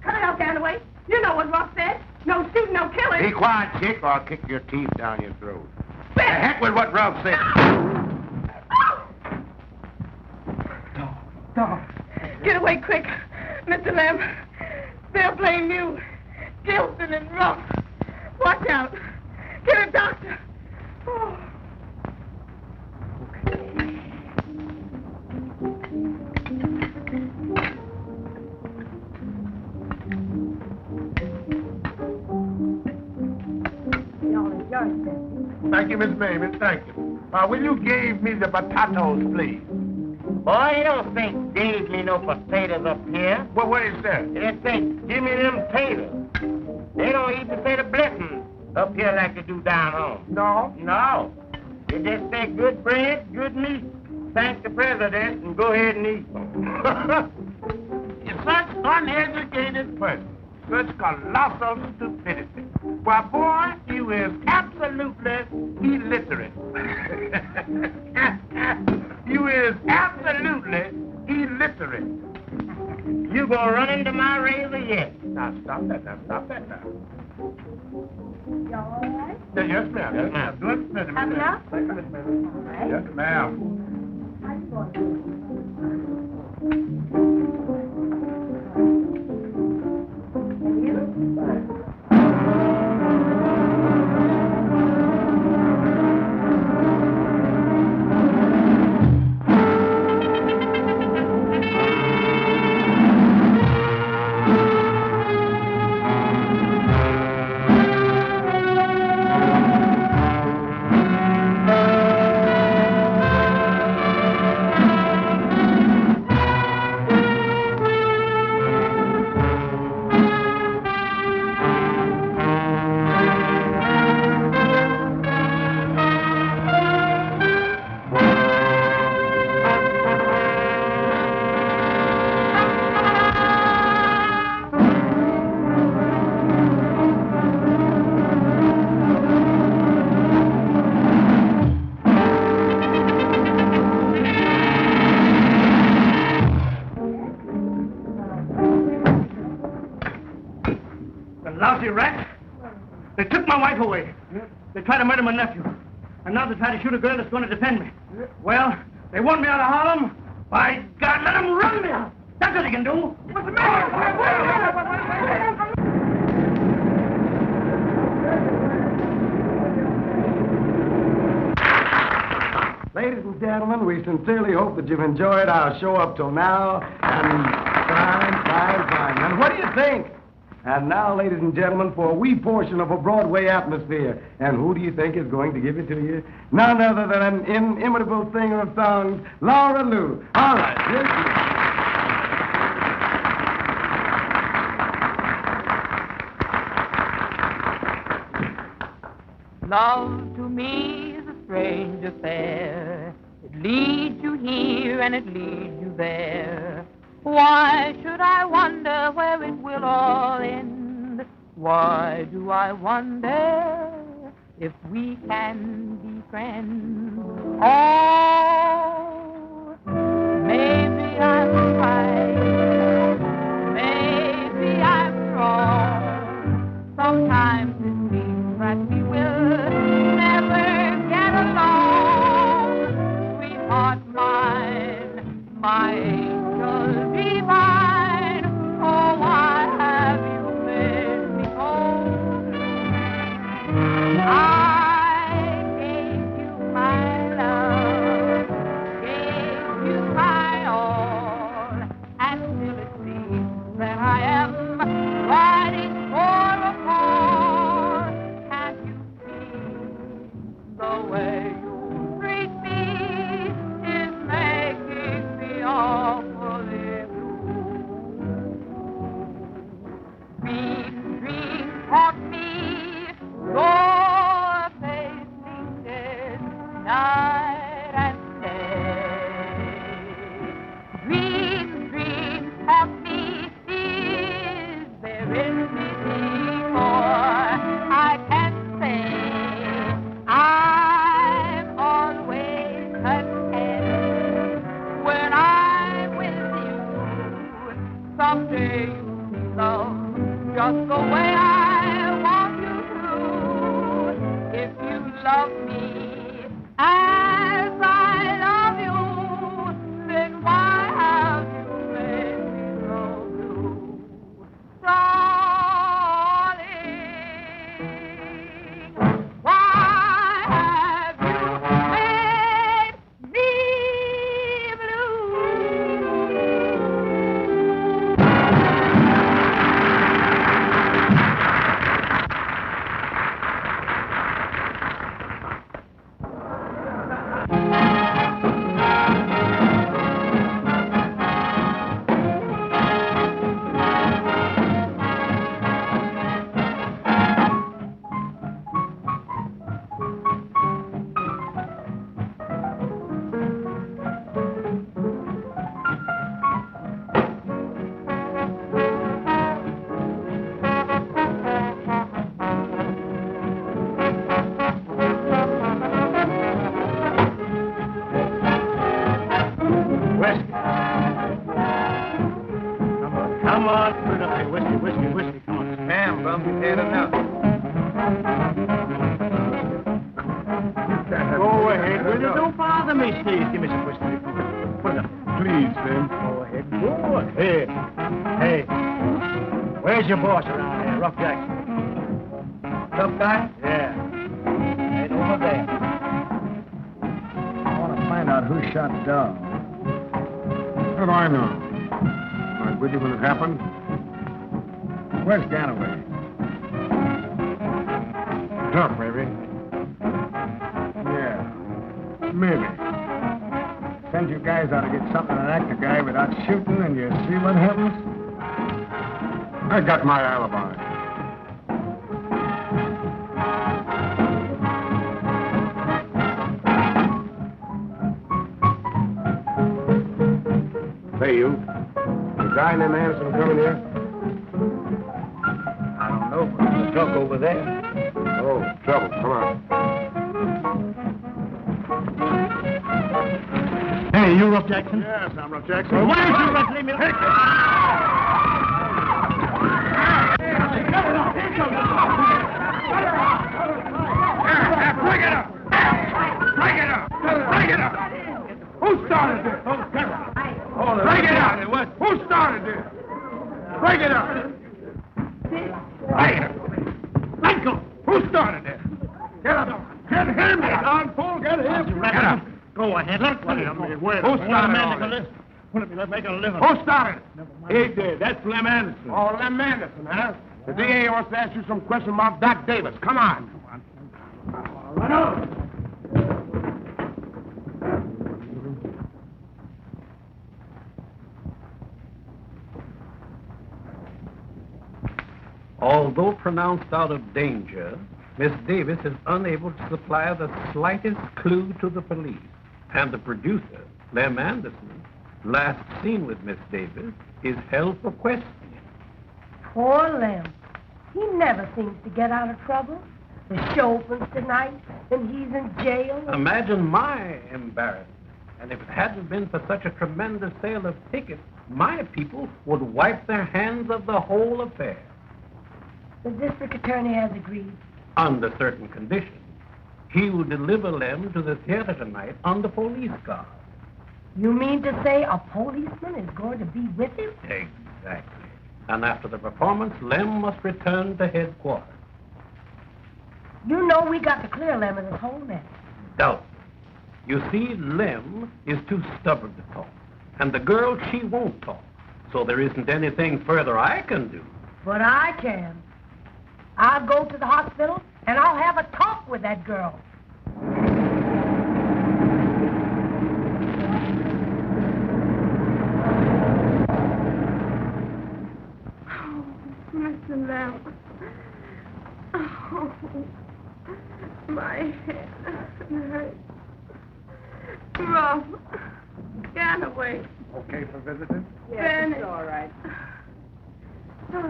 Cut it out, Galloway. You know what Ruff said. No shooting, no killing. Be quiet, chick, or I'll kick your teeth down your throat. bit! The heck with what Ralph said. Dog. Get away quick, Mr. Lem. They'll blame you. Gilson and Ruff. Watch out. Get a doctor. Oh. Thank you, Miss Mamie, thank you. Will you give me the potatoes, please? Boy, you don't think gave me no potatoes up here. Well, what is that? They say, give me them taters. They don't even say the blessing up here like they do down home. No? No. They just say good bread, good meat. Thank the president and go ahead and eat. You're such uneducated person. Such colossal stupidity. Why, boy, you is absolutely illiterate. You is absolutely illiterate. You gonna run into my razor yet? Now, stop that now. You all right? Yes, ma'am. Yes, ma'am. Good, Miss Have enough? Thank you, Miss Mamie. All right. Yes, ma'am. Lousy rats. They took my wife away. They tried to murder my nephew. And now they try to shoot a girl that's going to defend me. Well, they want me out of Harlem. By God, let them run me out. That's what they can do. What's the matter? Ladies and gentlemen, we sincerely hope that you've enjoyed our show up till now. And fine. And what do you think? And now, ladies and gentlemen, for a wee portion of a Broadway atmosphere. And who do you think is going to give it to you? None other than an inimitable singer of songs, Laura Lou. All right, here she is. Love to me is a strange affair. It leads you here and it leads you there. Why should I wonder where it will all end? Why do I wonder if we can be friends? Oh, maybe I'm right, maybe I'm wrong. Sometimes it seems that we will never get along. Sweetheart mine, my angel divine, oh, why have you made me cold? I gave you my love, gave you my all, and still it seems that I am riding for a fall. Can't you see the way you treat me is making me awfully blue? Sweet dreams haunt me, your face lingers night and day. Dreams haunt me, is there anything more I can say? I'm always content when I'm with you. Someday you'll be loved just the way I want you to. If you love me as I love you, then why have you made me so blue? Darling, why have you made me blue? Come on, put it up here. Whiskey, come on. Damn, Bum, you had enough. Go ahead, will you? Don't bother me, please. Give me some whiskey. Put it up. Please, Slim. Go ahead. Go ahead. Hey, where's your boss around here? Rough Jackson. Tough guy? Yeah. Right over there. I want to find out who shot Dog. How do I know? I was with you when it happened. Where's Ganaway? Tough, maybe. Yeah, maybe. Send you guys out to get something and act a guy without shooting, and you see what happens? I got my alibi. Hey, you. The guy named Anderson coming here? I don't know, but there's a truck over there. Oh, trouble. Come on. Hey, you Rough Jackson? Yes, I'm Rough Jackson. Well, why don't you let me... Break it up! Break it up! Break it up! Who started this? Break it up! Who started this? Break it up! Break it up! Let go! Who started this? Get up! Get him! Don Fool, get him! Get up! Go ahead, let me. Who started this? Let's make a living. Who started it? He did. That's Lem Anderson. Oh, Lem Anderson, huh? The DA wants to ask you some questions about Doc Davis. Come on. Run out. Although pronounced out of danger, Miss Davis is unable to supply the slightest clue to the police. And the producer, Lem Anderson, last seen with Miss Davis, is held for questioning. Poor Lem. He never seems to get out of trouble. The show opens tonight, and he's in jail. Imagine my embarrassment. And if it hadn't been for such a tremendous sale of tickets, my people would wipe their hands of the whole affair. The district attorney has agreed. Under certain conditions. He will deliver Lem to the theater tonight under police guard. You mean to say a policeman is going to be with him? Exactly. And after the performance, Lem must return to headquarters. You know we got to clear Lem of this whole mess. Doubtless. You see, Lem is too stubborn to talk. And the girl, she won't talk. So there isn't anything further I can do. But I can. I'll go to the hospital, and I'll have a talk with that girl. Oh, Mr. Lem. Oh, my head hurts. Rough. Get away. Okay for visitors? Yes, it's all right. Oh,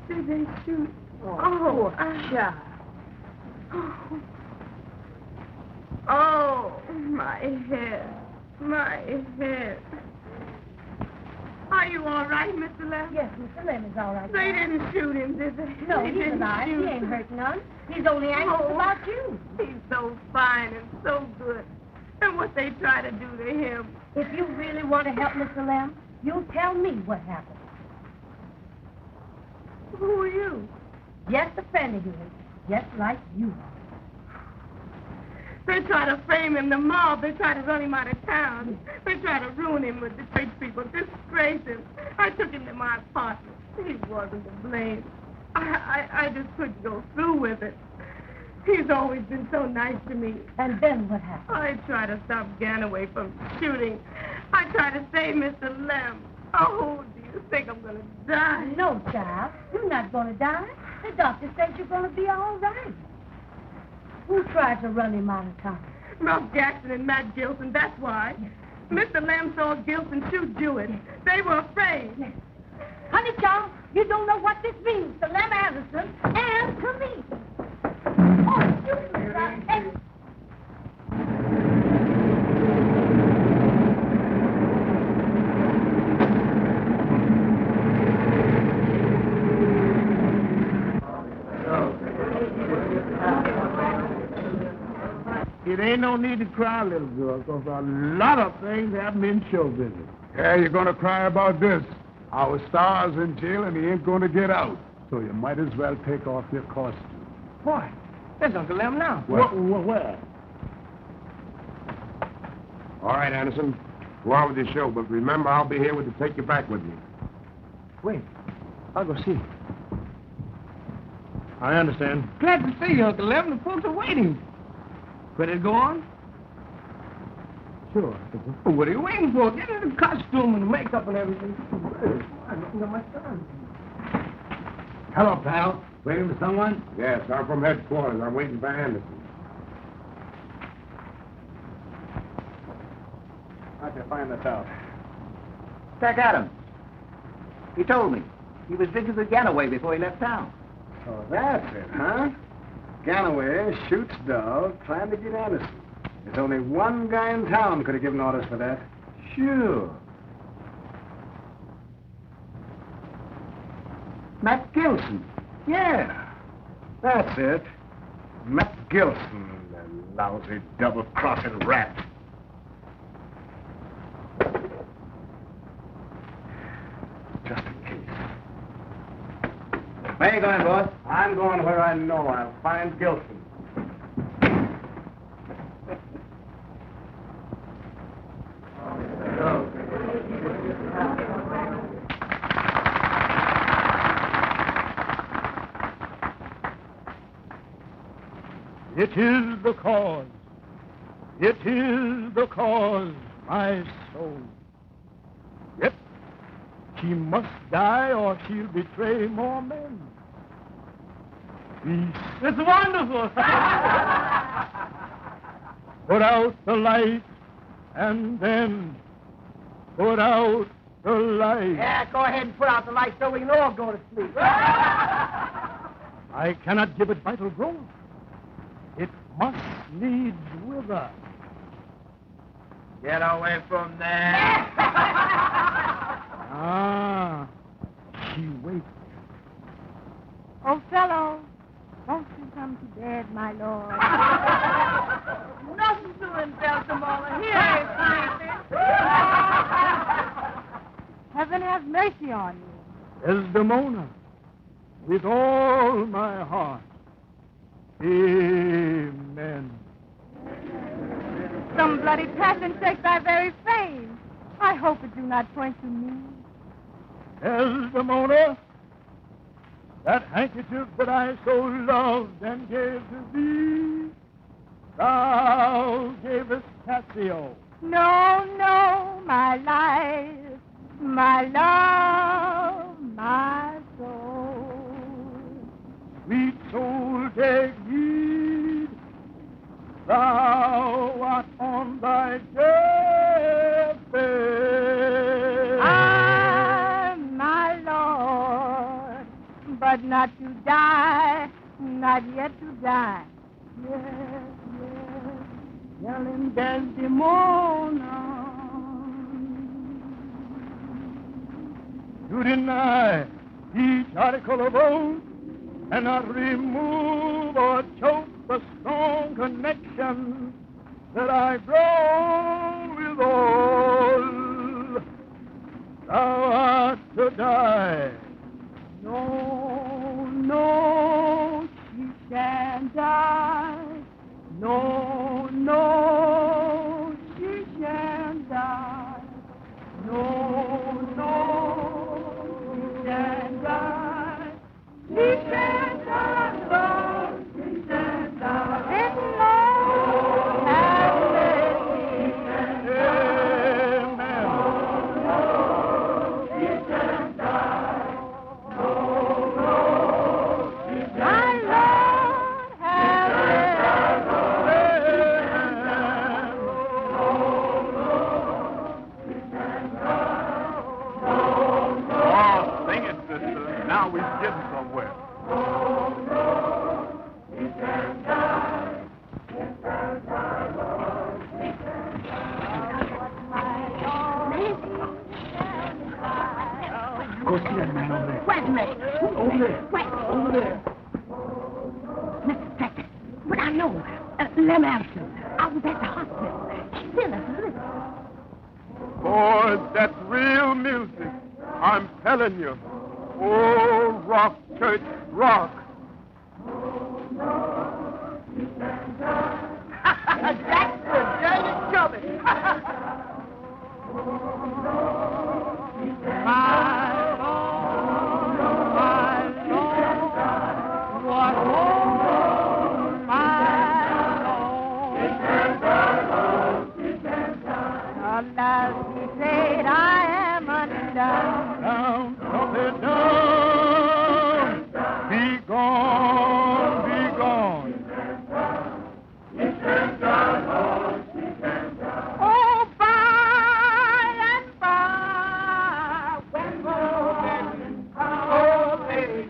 did they shoot? Oh, child. Oh, my head. My head. Are you all right, Mr. Lem? Yes, Mr. Lem is all right. They didn't shoot him, did they? No, They he's didn't alive. He shoot ain't him. hurt none. He's only anxious about you. He's so fine and so good. And what they try to do to him. If you really want to help Mr. Lem, you tell me what happened. Who are you? Just a friend of yours, just like you are. They try to frame him, the mob. They try to run him out of town. They try to ruin him with the tradespeople, disgrace him. I took him to my apartment. He wasn't to blame. I just couldn't go through with it. He's always been so nice to me. And then what happened? I tried to stop Ganaway from shooting. I tried to save Mr. Lem. Oh, do you think I'm going to die? No, child. You're not going to die. The doctor says you're going to be all right. Who tried to run him out of town? Ralph Jackson and Matt Gilson, that's why. Mr. Lem saw Gilson shoot Jewett. They were afraid. Honey, child, you don't know what this means to Lem Anderson and to me. Oh, excuse me, Ralph. Hey. It ain't no need to cry, little girl, because a lot of things happen in show business. Yeah, you're going to cry about this. Our star's in jail and he ain't going to get out. So you might as well take off your costume. Why? There's Uncle Lem now. Where? All right, Anderson. Go on with your show, but remember, I'll be here to take you back with me. Wait. I'll go see. I understand. Glad to see you, Uncle Lem. The folks are waiting. Ready to go on? Sure. Well, what are you waiting for? Get in the costume and the makeup and everything. Hello, pal. Waiting for someone? Yes, I'm from headquarters. I'm waiting for Anderson. How'd you find this out? Jack Adams. He told me. He was visiting with Ganaway before he left town. So that's it, huh? Ganaway shoots dog trying to get Anderson. There's only one guy in town could have given orders for that. Sure. Matt Gilson. Yeah, that's it. Matt Gilson, the lousy double-crossing rat. Just in case. Where are you going, boss? I'm going where I know I'll find Gilson. It is the cause. It is the cause, my soul. Yet, she must die or she'll betray more men. Peace. It's wonderful. Put out the light and then put out the light. Yeah, go ahead and put out the light so we can all go to sleep. I cannot give it vital growth. It must needs wither. Get away from there. Ah, she waits. Othello, won't you come to bed, my lord? Nothing doing, Desdemona. Here is sleeping. Heaven have mercy on you. Desdemona, with all my heart. Amen. Some bloody passion shakes thy very frame. I hope it do not point to me. Desdemona, that handkerchief that I so loved and gave to thee, thou gavest Cassio. No, no, my life, my love, my soul. Sweet soul, take heed, thou art on thy deathbed. Ah, my Lord, but not to die, not yet to die. Yes, yes, tell him Desdemona. to deny each article of oath and not remove or choke the strong connection that I've grown with all. Thou art to die. No, no, she shan't die. No, no, she shan't die. No, no, she shan't die. She shan't die, Lord, she shan't die. And Lord, have mercy. Amen. She shan't die. No, no, she shan't die. My Lord, have Oh, sing it, sister. Now we're getting somewhere. Go see that man over there. Where's the man? Over there. Where? Over there. Mr. Second, but I know Lem Anderson. I was at the hospital. She sent us a list. Boy, that's real music. I'm telling you. Oh, rock, church, rock. That's the dirty trouble. Alas, he said, I am undone. Down, trumpet down. Be gone, be gone. Oh, by and by, when oh, baby,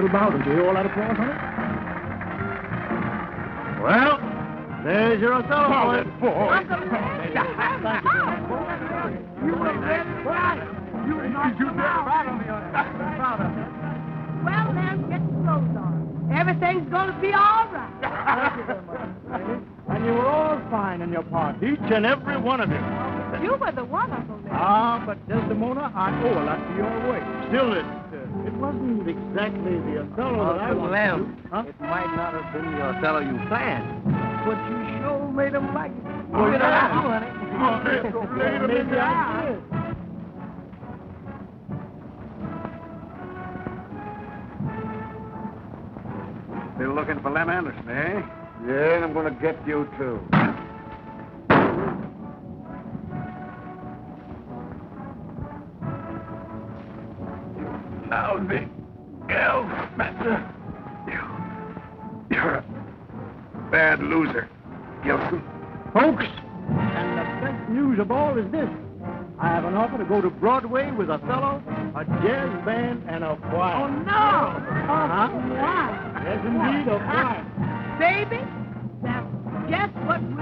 About it. Do you hear all that applause, honey? Well, there's your Othello. well, Lem, get your clothes on. Everything's going to be all right. Thank you very much, lady. And you were all fine in your part, each and every one of you. You were the one, Uncle Lem. Ah, but Desdemona, I owe a lot to your way. Still, it wasn't exactly the Othello that I wanted to do. Huh? It might not have been the Othello you planned, but you sure made him like it. Oh, Look at yeah. that, honey. Maybe I did. They look looking for Lem Anderson, eh? Yeah, and I'm going to get you, too. You lousy girl smasher. You're a bad loser, Gilson. Folks, and the best news of all is this. I have an offer to go to Broadway with Othello, a jazz band, and a choir. Oh, no! Uh-huh. Wow. Yes, indeed, a choir. Baby, that's just what we